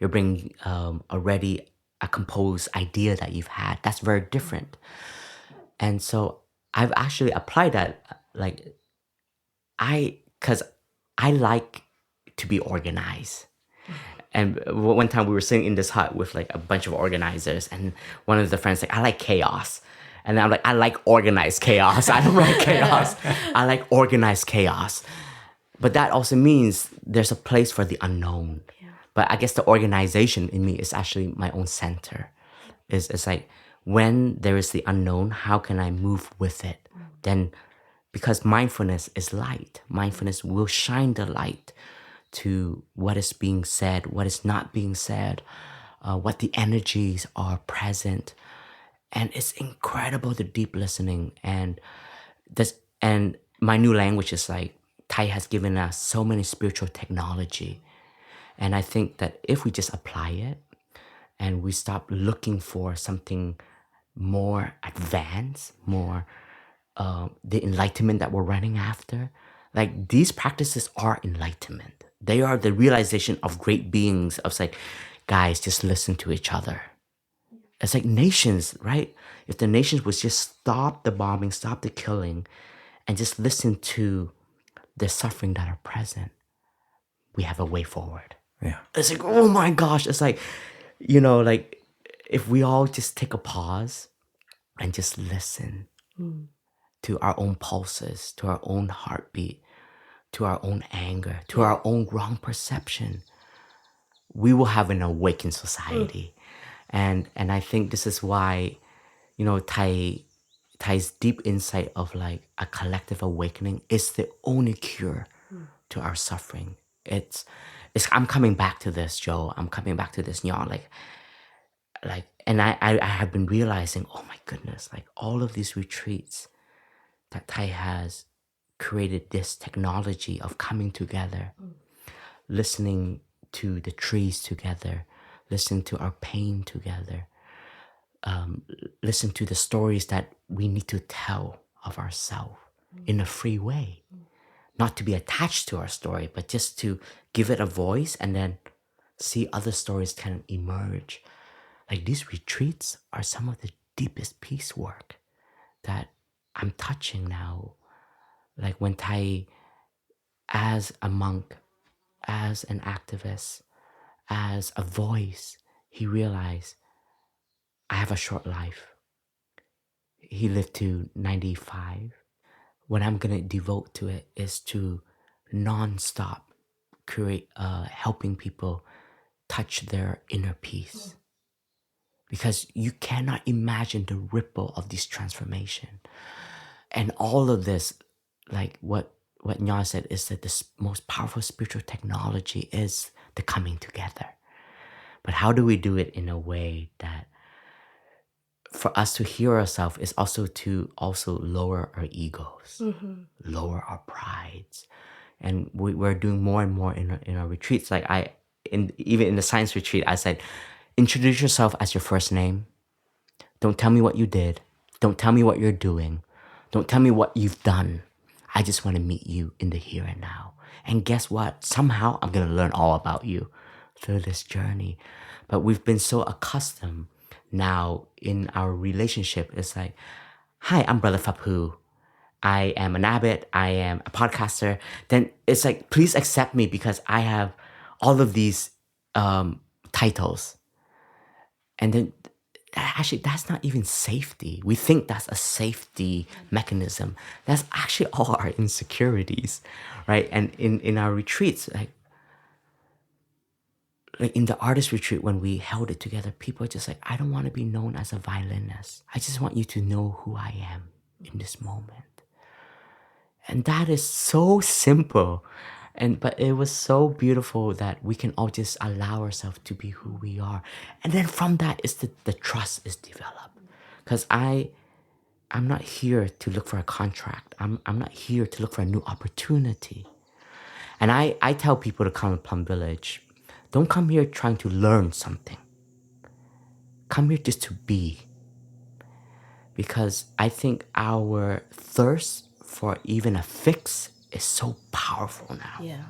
already a composed idea that you've had. That's very different. And so I've actually applied that, like, because I like to be organized. And one time we were sitting in this hut with like a bunch of organizers, and one of the friends like, I like chaos. And I'm like, I like organized chaos. I don't like chaos. I like organized chaos. But that also means there's a place for the unknown. Yeah. But I guess the organization in me is actually my own center. It's like, when there is the unknown, how can I move with it? Then, because mindfulness is light, mindfulness will shine the light to what is being said, what is not being said, what the energies are present. And it's incredible, the deep listening. And my new language is like, Tai has given us so many spiritual technology. And I think that if we just apply it and we stop looking for something more advanced, more the enlightenment that we're running after, Like these practices are enlightenment. They are the realization of great beings of like, guys, just listen to each other. It's like nations, right? If the nations would just stop the bombing, stop the killing, and just listen to the suffering that are present, we have a way forward. Yeah. It's like, oh my gosh, it's like, you know, like if we all just take a pause and just listen to our own pulses, to our own heartbeat, to our own anger, to our own wrong perception, we will have an awakened society. And I think this is why, you know, Thai's deep insight of like a collective awakening is the only cure to our suffering. It's I'm coming back to this, Joe. I'm coming back to this, Nho. And I have been realizing, oh my goodness, like all of these retreats that Thai has created this technology of coming together, listening to the trees together, listening to our pain together, listen to the stories that we need to tell of ourselves in a free way. Not to be attached to our story, but just to give it a voice and then see other stories kind of emerge. Like these retreats are some of the deepest peace work that I'm touching now. Like when Thai, as a monk, as an activist, as a voice, he realized I have a short life. He lived to 95. What I'm gonna devote to it is to non-stop create, helping people touch their inner peace. Because you cannot imagine the ripple of this transformation. And all of this, like what Nho said, is that the most powerful spiritual technology is the coming together. But how do we do it in a way that for us to hear ourselves is also to lower our egos, lower our prides. And we're doing more and more in our retreats. Like even in the science retreat, I said, introduce yourself as your first name. Don't tell me what you did. Don't tell me what you're doing. Don't tell me what you've done. I just want to meet you in the here and now. And guess what? Somehow I'm going to learn all about you through this journey. But we've been so accustomed now in our relationship. It's like, hi, I'm Brother Phap Huu. I am an abbot. I am a podcaster. Then it's like, please accept me because I have all of these titles. And then actually, that's not even safety. We think that's a safety mechanism. That's actually all our insecurities, right? And in our retreats, like in the artist retreat, when we held it together, people are just like, I don't want to be known as a violinist. I just want you to know who I am in this moment. And that is so simple. But it was so beautiful that we can all just allow ourselves to be who we are. And then from that is the trust is developed. Because I'm not here to look for a contract. I'm not here to look for a new opportunity. And I tell people to come to Plum Village, don't come here trying to learn something. Come here just to be. Because I think our thirst for even a fix is so powerful now. Yeah.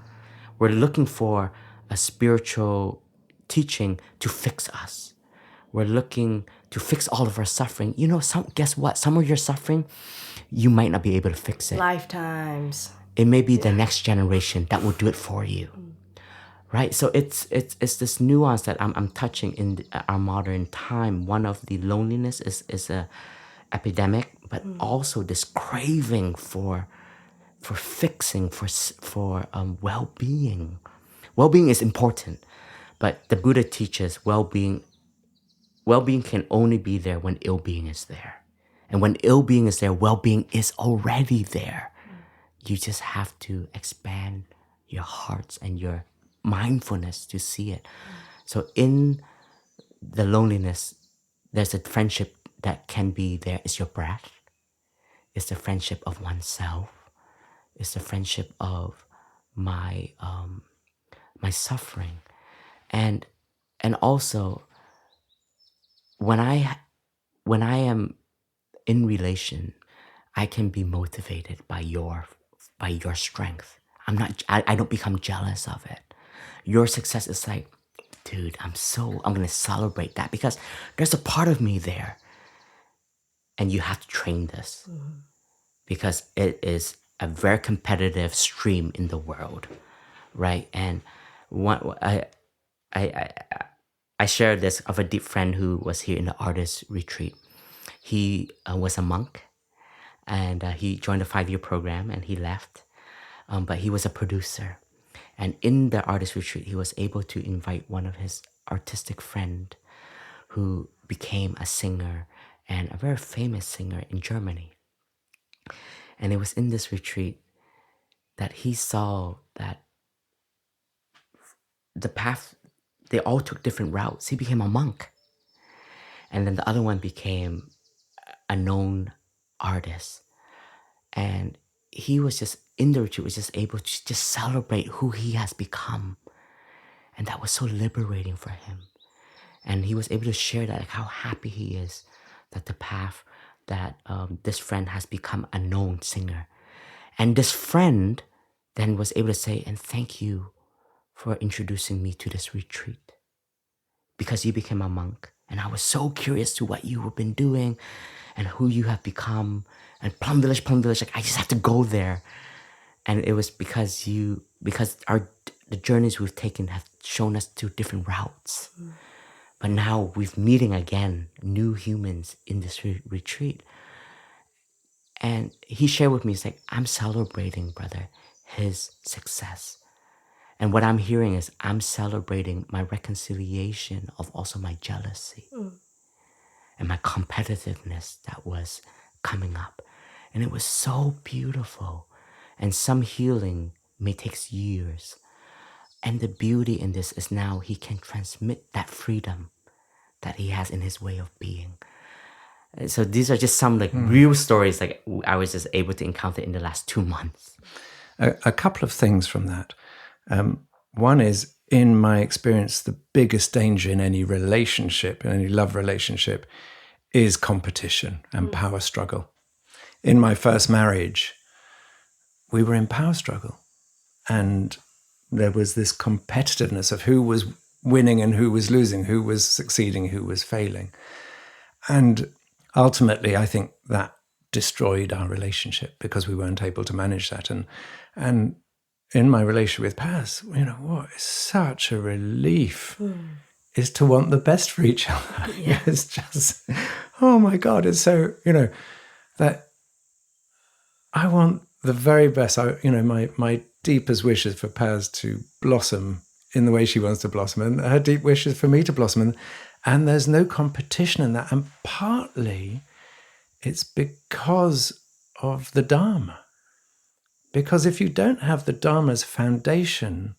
We're looking for a spiritual teaching to fix us. We're looking to fix all of our suffering. You know, guess what? Some of your suffering, you might not be able to fix it. Lifetimes. It may be the next generation that will do it for you. Right? So it's this nuance that I'm touching in our modern time. One of the loneliness is a epidemic, but also this craving for fixing, for well-being. Well-being is important, but the Buddha teaches well-being can only be there when ill-being is there. And when ill-being is there, well-being is already there. You just have to expand your hearts and your mindfulness to see it. So in the loneliness, there's a friendship that can be there. It's your breath. It's the friendship of oneself. It's the friendship of my suffering, and also when I am in relation, I can be motivated by your by your strength. I don't become jealous of it. Your success is like, dude, I'm going to celebrate that because there's a part of me there. And you have to train this because it is a very competitive stream in the world, right? And I shared this of a deep friend who was here in the artist retreat. He was a monk, and he joined a 5-year program, and he left. But he was a producer, and in the artist retreat, he was able to invite one of his artistic friend, who became a singer and a very famous singer in Germany. And it was in this retreat that he saw that the path, they all took different routes. He became a monk. And then the other one became a known artist. And he was just, in the retreat, was just able to just celebrate who he has become. And that was so liberating for him. And he was able to share that, like how happy he is that the path, that this friend has become a known singer. And this friend then was able to say, and thank you for introducing me to this retreat, because you became a monk. And I was so curious to what you have been doing and who you have become. And Plum Village, like I just have to go there. And it was because the journeys we've taken have shown us two different routes. But now we're meeting again, new humans in this retreat. And he shared with me, he's like, I'm celebrating, brother, his success. And what I'm hearing is I'm celebrating my reconciliation of also my jealousy and my competitiveness that was coming up. And it was so beautiful. And some healing may take years. And the beauty in this is now he can transmit that freedom that he has in his way of being. So these are just some like real stories like I was just able to encounter in the last 2 months. A couple of things from that. One is, in my experience, the biggest danger in any relationship, in any love relationship, is competition and power struggle. In my first marriage, we were in power struggle. And there was this competitiveness of who was winning and who was losing, who was succeeding, who was failing. And ultimately, I think that destroyed our relationship because we weren't able to manage that. And in my relationship with Paz, what is such a relief is to want the best for each other. Yeah. It's just, oh my God, it's so, that I want the very best. My deepest wish is for Paz to blossom in the way she wants to blossom, and her deep wish is for me to blossom. And there's no competition in that. And partly it's because of the Dharma. Because if you don't have the Dharma's foundation,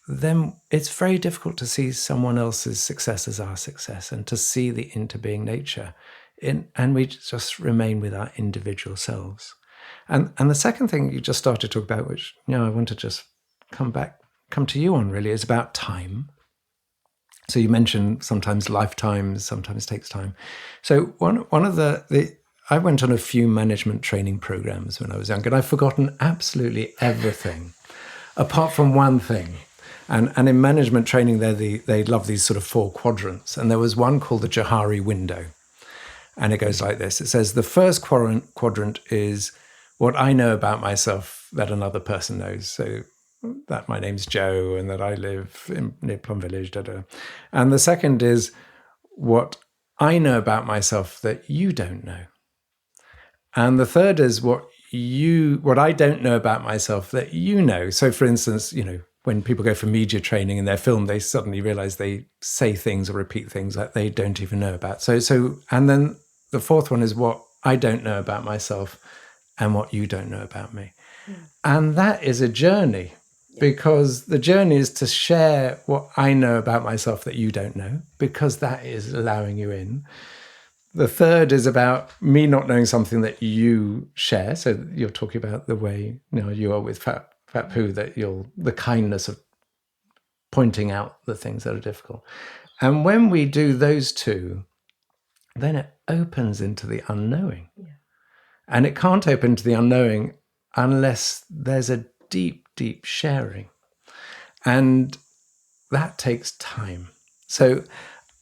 then it's very difficult to see someone else's success as our success and to see the interbeing nature. And we just remain with our individual selves. And the second thing you just started to talk about, which I want to just come to you on really, is about time. So you mentioned sometimes lifetimes, sometimes takes time. So one of I went on a few management training programs when I was young, and I've forgotten absolutely everything, apart from one thing. And in management training, they love these sort of 4 quadrants. And there was one called the Johari window. And it goes like this. It says, the first quadrant is what I know about myself that another person knows. So that my name's Joe and that I live near Plum Village, And the second is what I know about myself that you don't know. And the third is what I don't know about myself that you know. So for instance, when people go for media training in their film, they suddenly realize they say things or repeat things that they don't even know about. So and then the fourth one is what I don't know about myself and what you don't know about me. And that is a journey. Because the journey is to share what I know about myself that you don't know, because that is allowing you in. The third is about me not knowing something that you share. So you're talking about the way you are with Phap Huu, that the kindness of pointing out the things that are difficult. And when we do those two, then it opens into the unknowing. Yeah. And it can't open to the unknowing unless there's a deep, deep sharing. And that takes time. So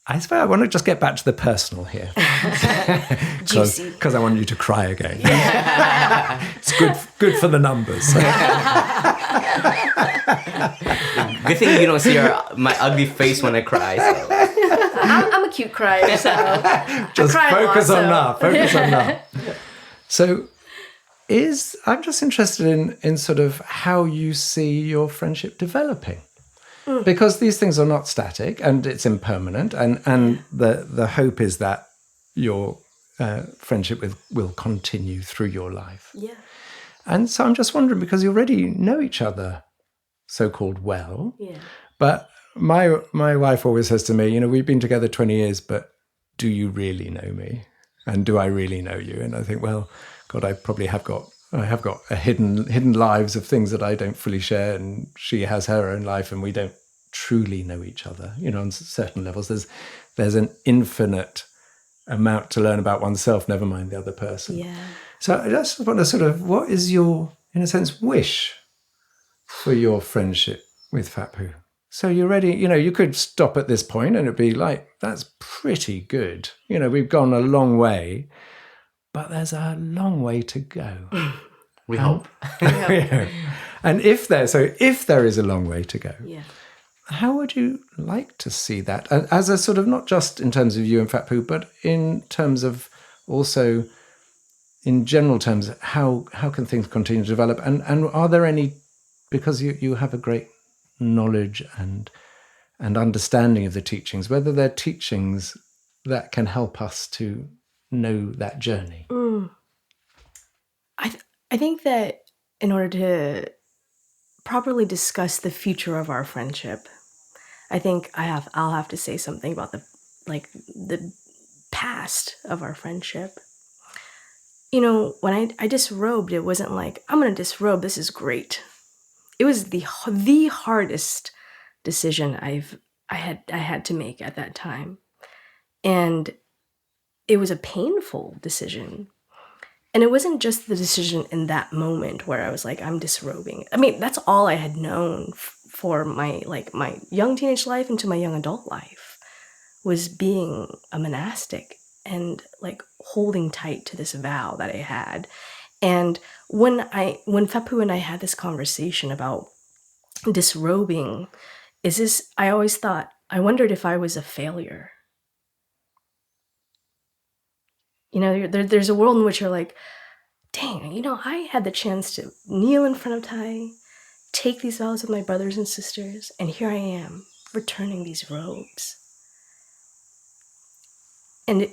I suppose I want to just get back to the personal here. Juicy. Because I want you to cry again. It's good for the numbers. Good thing you don't see my ugly face when I cry. So. I'm a cute crier, so Just focus on that. Focus on that. So I'm just interested in sort of how you see your friendship developing. Because these things are not static and it's impermanent, and the hope is that your friendship will continue through your life. Yeah. And so I'm just wondering, because you already know each other so-called well, Yeah. but my wife always says to me, we've been together 20 years, but do you really know me? And do I really know you? And I think, well, God, I have got a hidden lives of things that I don't fully share, and she has her own life, and we don't truly know each other. On certain levels, there's an infinite amount to learn about oneself, never mind the other person. Yeah. So I just want to sort of, what is your, in a sense, wish for your friendship with Phap Huu? So you're ready, you could stop at this point and it'd be like, that's pretty good. We've gone a long way, but there's a long way to go. We hope. And if there is a long way to go, Yeah. how would you like to see that as a sort of, not just in terms of you and Phap Huu, but in terms of also in general terms, how can things continue to develop? And are there any, because you have a great knowledge and understanding of the teachings, whether they're teachings that can help us to know that journey? I think that in order to properly discuss the future of our friendship, I think I'll have to say something about the past of our friendship. When I disrobed, it wasn't like, I'm going to disrobe, this is great. It was the hardest decision I had to make at that time. And it was a painful decision. And it wasn't just the decision in that moment where I was like, I'm disrobing. I mean, that's all I had known for my young teenage life into my young adult life, was being a monastic and holding tight to this vow that I had. And when Phap Huu and I had this conversation about disrobing, I always thought, I wondered if I was a failure. There's a world in which you're like, dang, I had the chance to kneel in front of Thai, take these vows with my brothers and sisters, and here I am, returning these robes. And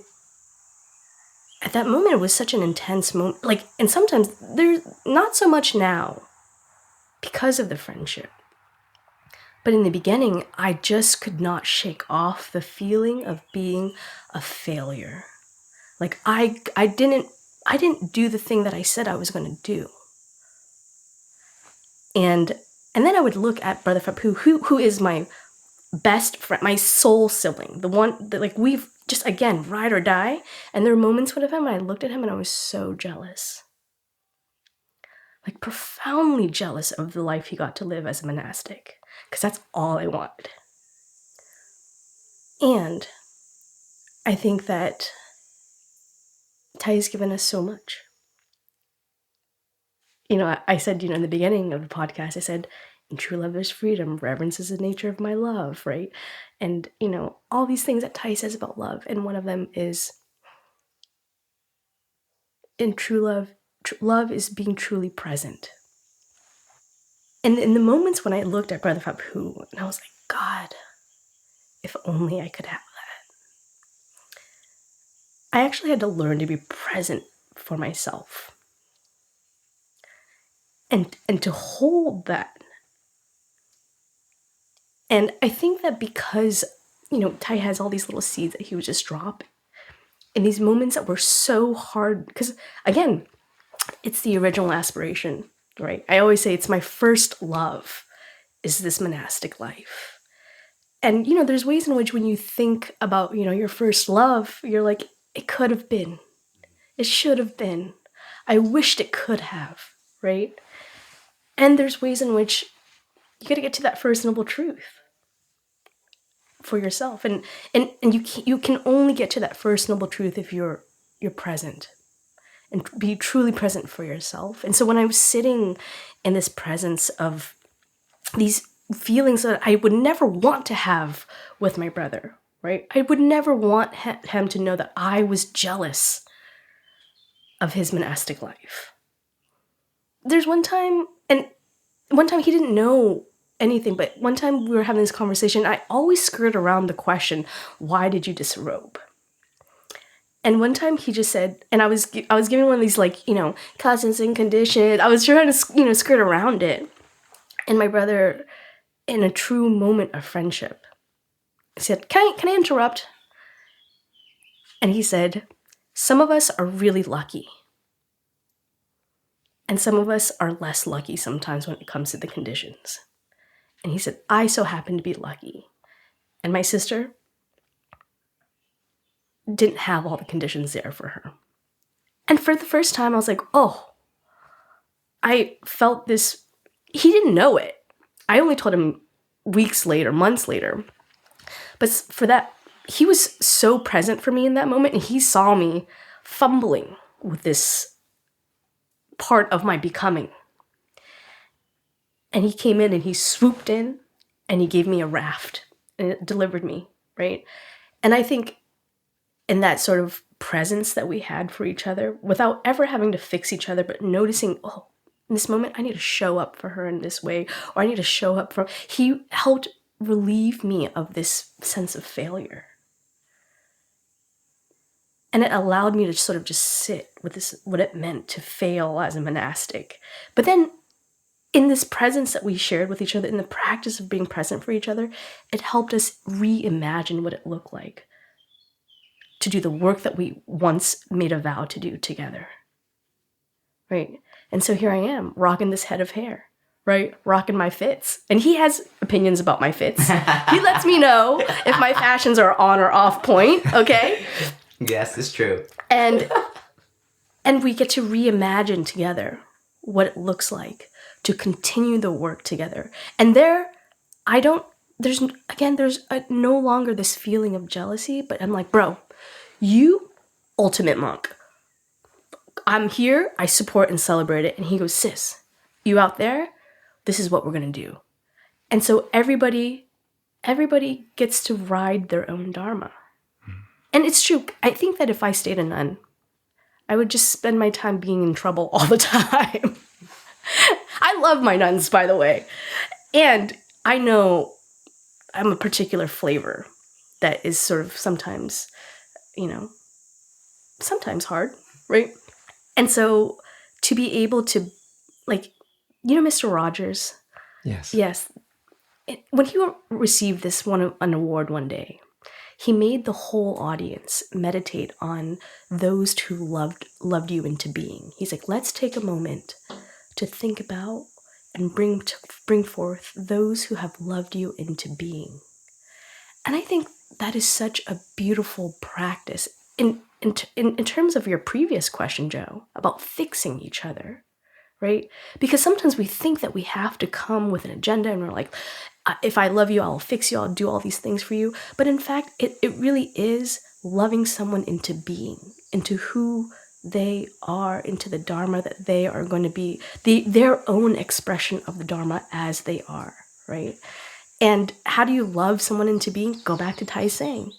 at that moment, it was such an intense moment. And sometimes there's not so much now because of the friendship. But in the beginning, I just could not shake off the feeling of being a failure. I didn't do the thing that I said I was going to do. And then I would look at Brother Phap Huu, who is my best friend, my soul sibling, the one that we've just, again, ride or die. And there were moments with him, and I looked at him and I was so jealous. Profoundly jealous of the life he got to live as a monastic, because that's all I wanted. And I think that Thai has given us so much. I said, in the beginning of the podcast, I said, in true love, there's freedom. Reverence is the nature of my love, right? And, all these things that Thai says about love. And one of them is, in true love, love is being truly present. And in the moments when I looked at Brother Phap Huu, and I was like, God, if only I could have that. I actually had to learn to be present for myself. And to hold that. And I think that because, Thai has all these little seeds that he would just drop in these moments that were so hard, because again, it's the original aspiration, right? I always say it's my first love is this monastic life. And, there's ways in which when you think about, your first love, you're like, it could have been. It should have been. I wished it could have. right? And there's ways in which you got to get to that first noble truth for yourself, and you can only get to that first noble truth if you're present and be truly present for yourself. And so when I was sitting in this presence of these feelings that I would never want to have with my brother, right? I would never want him to know that I was jealous of his monastic life. There's one time he didn't know anything, but one time we were having this conversation, I always skirt around the question, why did you disrobe? And one time he just said, and I was giving one of these, like, causes and conditions. I was trying to, skirt around it. And my brother, in a true moment of friendship, said, can I interrupt? And he said, some of us are really lucky. And some of us are less lucky sometimes when it comes to the conditions. And he said, I so happen to be lucky. And my sister didn't have all the conditions there for her. And for the first time, I was like, oh, I felt this. He didn't know it. I only told him weeks later, months later. But for that, he was so present for me in that moment. And he saw me fumbling with this part of my becoming. And he came in and he swooped in and he gave me a raft and it delivered me, right? And I think in that sort of presence that we had for each other, without ever having to fix each other, but noticing, oh, in this moment, I need to show up for her in this way, or I need to show up for, he helped relieve me of this sense of failure. And it allowed me to sort of just sit with this, what it meant to fail as a monastic. But then in this presence that we shared with each other, in the practice of being present for each other, it helped us reimagine what it looked like to do the work that we once made a vow to do together, right? And so here I am, rocking this head of hair, right? Rocking my fits. And he has opinions about my fits. He lets me know if my fashions are on or off point, okay? Yes, it's true. And we get to reimagine together what it looks like to continue the work together. And there's no longer this feeling of jealousy, but I'm like, bro, you ultimate monk. I'm here, I support and celebrate it. And he goes, sis, you out there, this is what we're going to do. And so everybody gets to ride their own Dharma. And it's true. I think that if I stayed a nun, I would just spend my time being in trouble all the time. I love my nuns, by the way. And I know I'm a particular flavor that is sort of sometimes hard, right? And so to be able to, like, Mr. Rogers? Yes. Yes. When he received an award one day, he made the whole audience meditate on those who loved you into being. He's like, let's take a moment to think about and bring forth those who have loved you into being. And I think that is such a beautiful practice in terms of your previous question, Jo, about fixing each other, right? Because sometimes we think that we have to come with an agenda and we're like, if I love you, I'll fix you, I'll do all these things for you. But in fact, it really is loving someone into being, into who they are, into the Dharma that they are going to be, their own expression of the Dharma as they are, right? And how do you love someone into being? Go back to Thai's saying,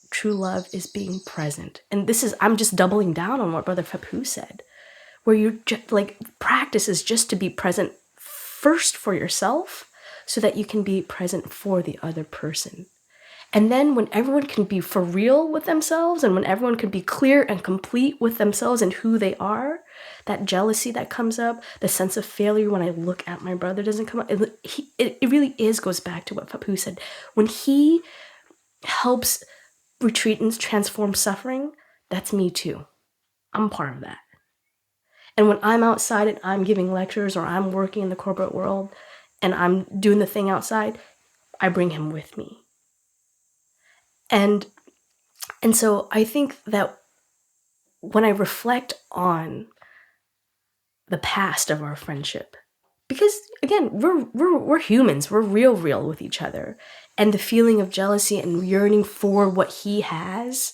true love is being present. And I'm just doubling down on what Brother Phap Huu said, where you practice is just to be present first for yourself so that you can be present for the other person. And then when everyone can be for real with themselves and when everyone can be clear and complete with themselves and who they are, that jealousy that comes up, the sense of failure when I look at my brother doesn't come up. It really goes back to what Phap Huu said. When he helps retreat and transform suffering, that's me too. I'm part of that. And when I'm outside and I'm giving lectures or I'm working in the corporate world and I'm doing the thing outside, I bring him with me. And so I think that when I reflect on the past of our friendship. Because again, we're humans. We're real with each other. And the feeling of jealousy and yearning for what he has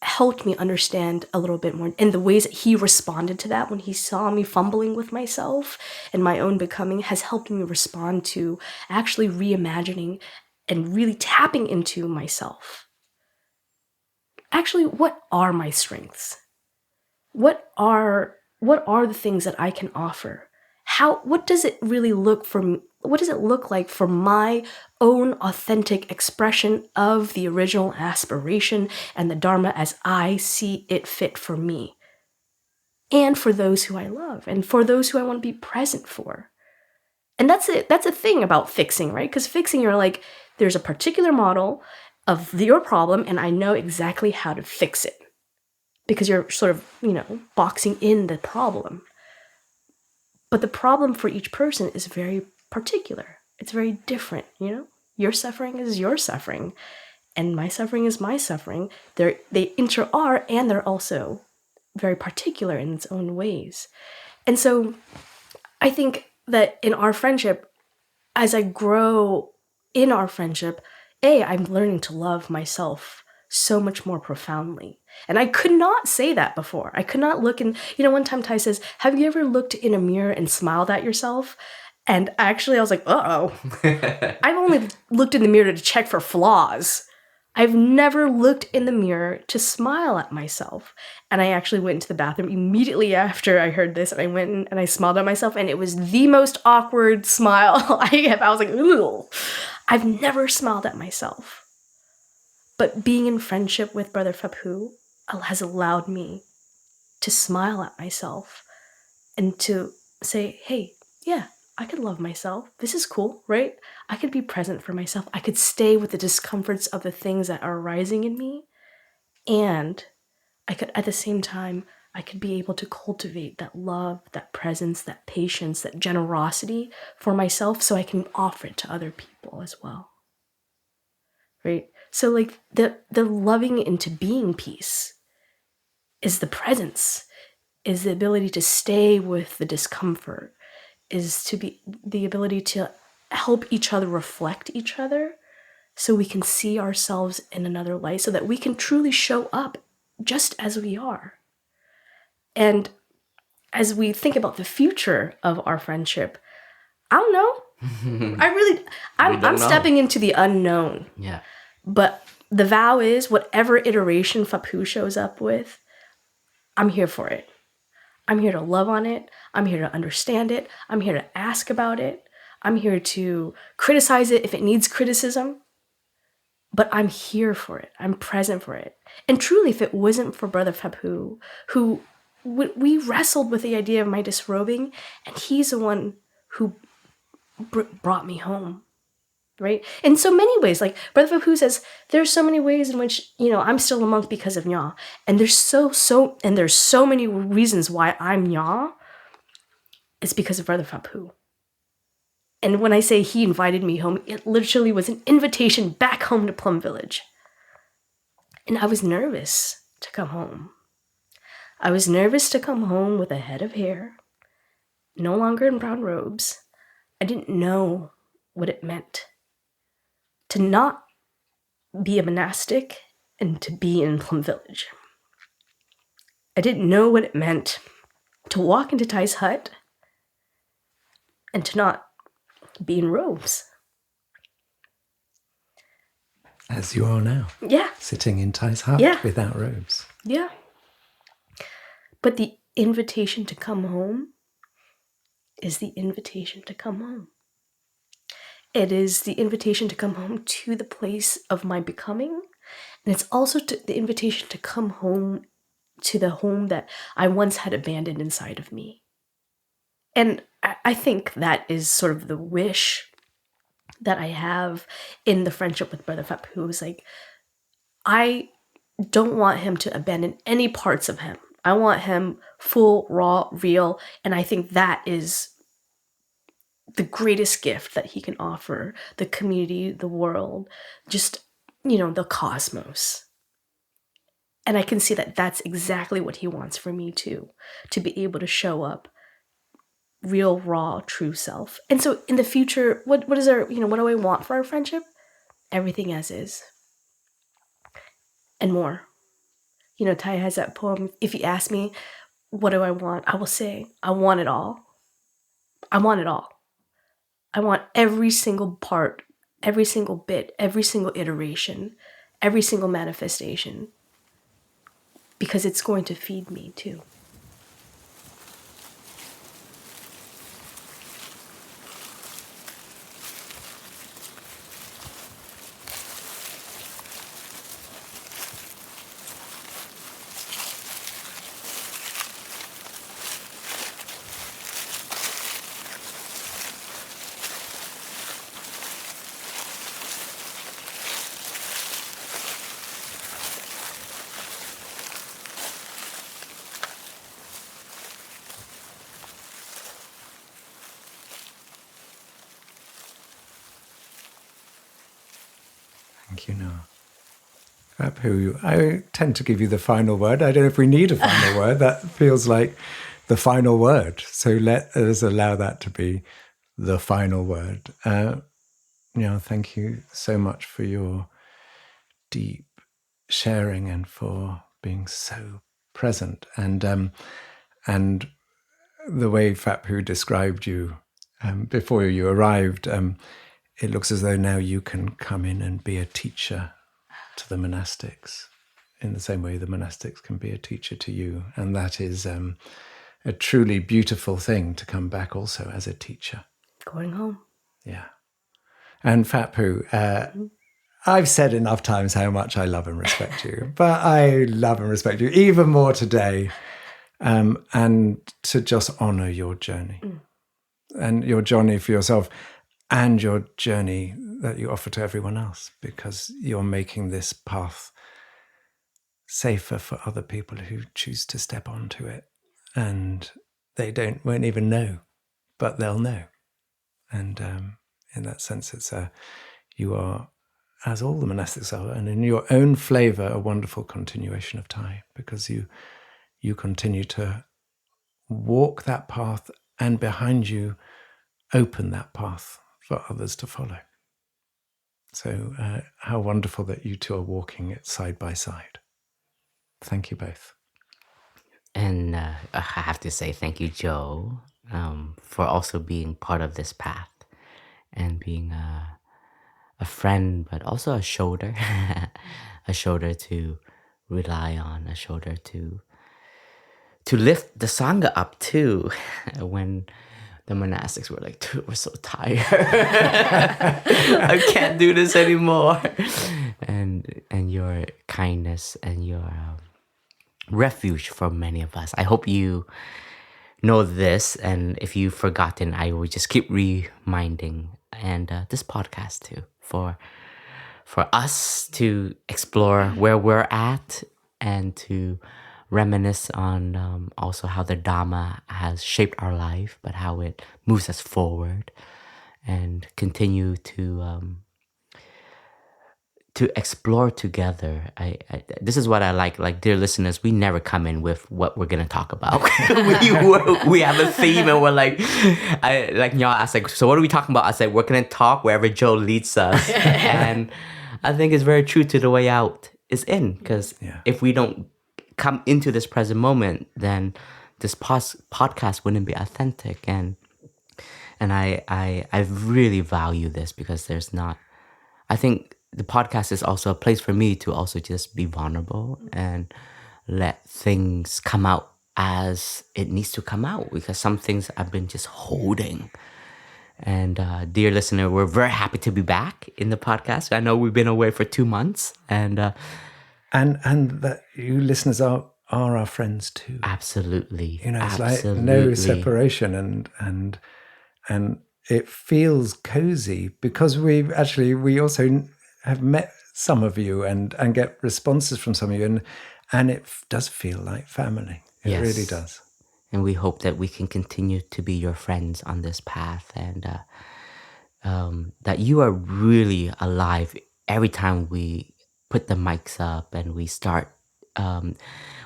helped me understand a little bit more. And the ways that he responded to that when he saw me fumbling with myself and my own becoming has helped me respond to actually reimagining and really tapping into myself. Actually, what are my strengths? What are the things that I can offer? What does it really look for me? What does it look like for my own authentic expression of the original aspiration and the Dharma as I see it fit for me? And for those who I love and for those who I want to be present for. And that's it. That's a thing about fixing, right? Because fixing, you're like, there's a particular model of your problem and I know exactly how to fix it. Because you're sort of, boxing in the problem. But the problem for each person is very particular. It's very different, Your suffering is your suffering. And my suffering is my suffering. They inter-are and they're also very particular in its own ways. And so I think that in our friendship, as I grow in our friendship, I'm learning to love myself so much more profoundly. And I could not say that before. I could not look in, one time Ty says, have you ever looked in a mirror and smiled at yourself? And actually I was like, uh-oh. I've only looked in the mirror to check for flaws. I've never looked in the mirror to smile at myself. And I actually went into the bathroom immediately after I heard this, and I went in and I smiled at myself, and it was the most awkward smile I have. I was like, ooh, I've never smiled at myself. But being in friendship with Brother Phap Huu has allowed me to smile at myself and to say, hey, yeah, I could love myself. This is cool, right? I could be present for myself. I could stay with the discomforts of the things that are arising in me. And I could, at the same time, I could be able to cultivate that love, that presence, that patience, that generosity for myself so I can offer it to other people as well. Right? So like the loving into being piece is the presence, is the ability to stay with the discomfort, is to be the ability to help each other reflect each other so we can see ourselves in another light, so that we can truly show up just as we are. And as we think about the future of our friendship, I don't know. I'm stepping into the unknown. Yeah. But the vow is whatever iteration Phap Huu shows up with, I'm here for it. I'm here to love on it. I'm here to understand it. I'm here to ask about it. I'm here to criticize it if it needs criticism. But I'm here for it. I'm present for it. And truly, if it wasn't for Brother Phap Huu, who we wrestled with the idea of my disrobing, and he's the one who brought me home. Right? In so many ways, like Brother Phap Huu says, there's so many ways in which, I'm still a monk because of Nho. And there's so many reasons why I'm Nho. It's because of Brother Phap Huu. And when I say he invited me home, it literally was an invitation back home to Plum Village. And I was nervous to come home. I was nervous to come home with a head of hair, no longer in brown robes. I didn't know what it meant to not be a monastic and to be in Plum Village. I didn't know what it meant to walk into Ty's hut and to not be in robes. As you are now. Yeah. Sitting in Ty's hut without robes. Yeah. But the invitation to come home is the invitation to come home. It is the invitation to come home to the place of my becoming. And it's also the invitation to come home to the home that I once had abandoned inside of me. And I think that is sort of the wish that I have in the friendship with Brother Phap Huu. Is like, I don't want him to abandon any parts of him. I want him full, raw, real. And I think that is the greatest gift that he can offer the community, the world, just, the cosmos. And I can see that that's exactly what he wants for me too, to be able to show up real, raw, true self. And so in the future, what is our, what do I want for our friendship? Everything as is. And more. Tai has that poem, if you ask me, what do I want? I will say, I want it all. I want it all. I want every single part, every single bit, every single iteration, every single manifestation, because it's going to feed me too. Thank you, Nho. Phap Huu, I tend to give you the final word. I don't know if we need a final word. That feels like the final word. So let us allow that to be the final word. Thank you so much for your deep sharing and for being so present. And the way Phap Huu described you before you arrived, it looks as though now you can come in and be a teacher to the monastics in the same way the monastics can be a teacher to you. And that is a truly beautiful thing to come back also as a teacher. Going home. Yeah. And Phap Huu, I've said enough times how much I love and respect you, but I love and respect you even more today, and to just honor your journey and your journey for yourself and your journey that you offer to everyone else, because you're making this path safer for other people who choose to step onto it, and they won't even know, but they'll know. And in that sense, you are, as all the monastics are, and in your own flavor, a wonderful continuation of TWOII, because you continue to walk that path, and behind you open that path for others to follow. So how wonderful that you two are walking it side by side. Thank you both. And I have to say thank you, Jo, for also being part of this path and being a friend, but also a shoulder, a shoulder to rely on, a shoulder to lift the Sangha up too. When the monastics were like, dude, we're so tired. I can't do this anymore. And your kindness and your refuge for many of us. I hope you know this, and if you've forgotten, I will just keep reminding, and this podcast too, for us to explore where we're at and to reminisce on also how the Dharma has shaped our life, but how it moves us forward, and continue to explore together. This is what I like. Like, dear listeners, we never come in with what we're gonna talk about. we have a theme, and we're like Nho asked, like, so what are we talking about? I said, we're gonna talk wherever Jo leads us. And I think it's very true to the way out is in, because if we don't come into this present moment, then this podcast wouldn't be authentic. And I really value this, because there's not, I think the podcast is also a place for me to also just be vulnerable and let things come out as it needs to come out, because some things I've been just holding. And dear listener, we're very happy to be back in the podcast. I know we've been away for 2 months, and that you listeners are our friends too. Absolutely. It's absolutely. like no separation, and it feels cozy, because we also have met some of you and get responses from some of you, and it does feel like family. It really does. And we hope that we can continue to be your friends on this path, and that you are really alive every time we put the mics up and we start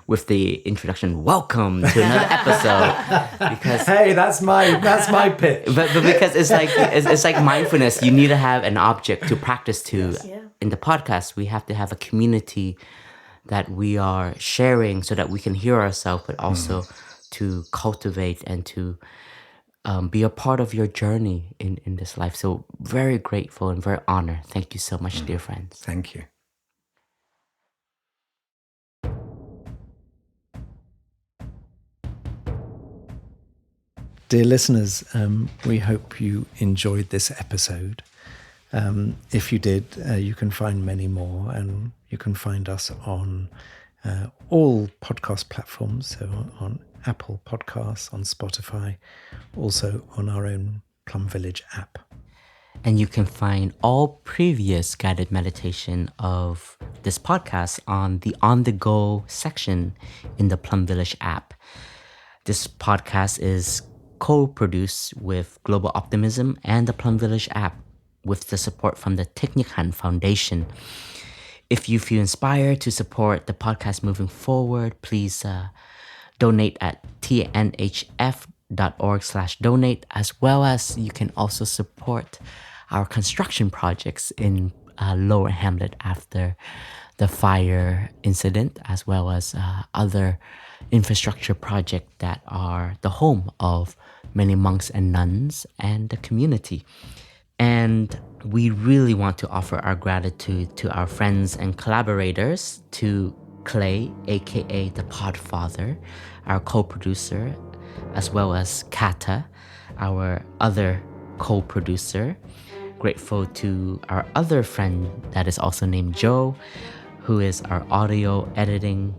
with the introduction, welcome to another episode. Because Hey, that's my pitch. but because it's like mindfulness, you need to have an object to practice to. Yeah. In the podcast, we have to have a community that we are sharing so that we can hear ourselves, but also to cultivate and to be a part of your journey in this life. So very grateful and very honored. Thank you so much, dear friends. Thank you. Dear listeners, we hope you enjoyed this episode. If you did, you can find many more, and you can find us on all podcast platforms, so on Apple Podcasts, on Spotify, also on our own Plum Village app. And you can find all previous guided meditation of this podcast on the on-the-go section in the Plum Village app. This podcast is co-produced with Global Optimism and the Plum Village app with the support from the Thich Nhat Hanh Foundation. If you feel inspired to support the podcast moving forward, please donate at tnhf.org/donate, as well as you can also support our construction projects in Lower Hamlet after the fire incident, as well as other infrastructure projects that are the home of many monks and nuns and the community. And we really want to offer our gratitude to our friends and collaborators, to Clay, aka the Podfather, our co-producer, as well as Kata, our other co-producer. Grateful to our other friend that is also named Jo, who is our audio editing,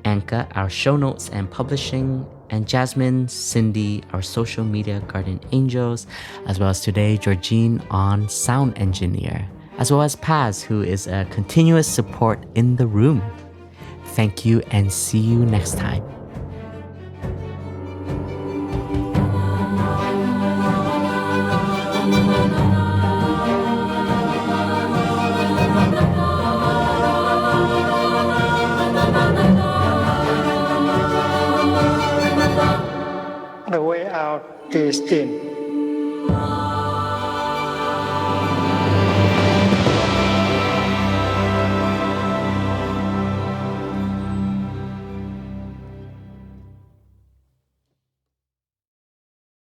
Anka, our show notes and publishing, and Jasmine, Cindy, our social media guardian angels, as well as today, Georgine on sound engineer, as well as Paz, who is a continuous support in the room. Thank you and see you next time. The way out is in.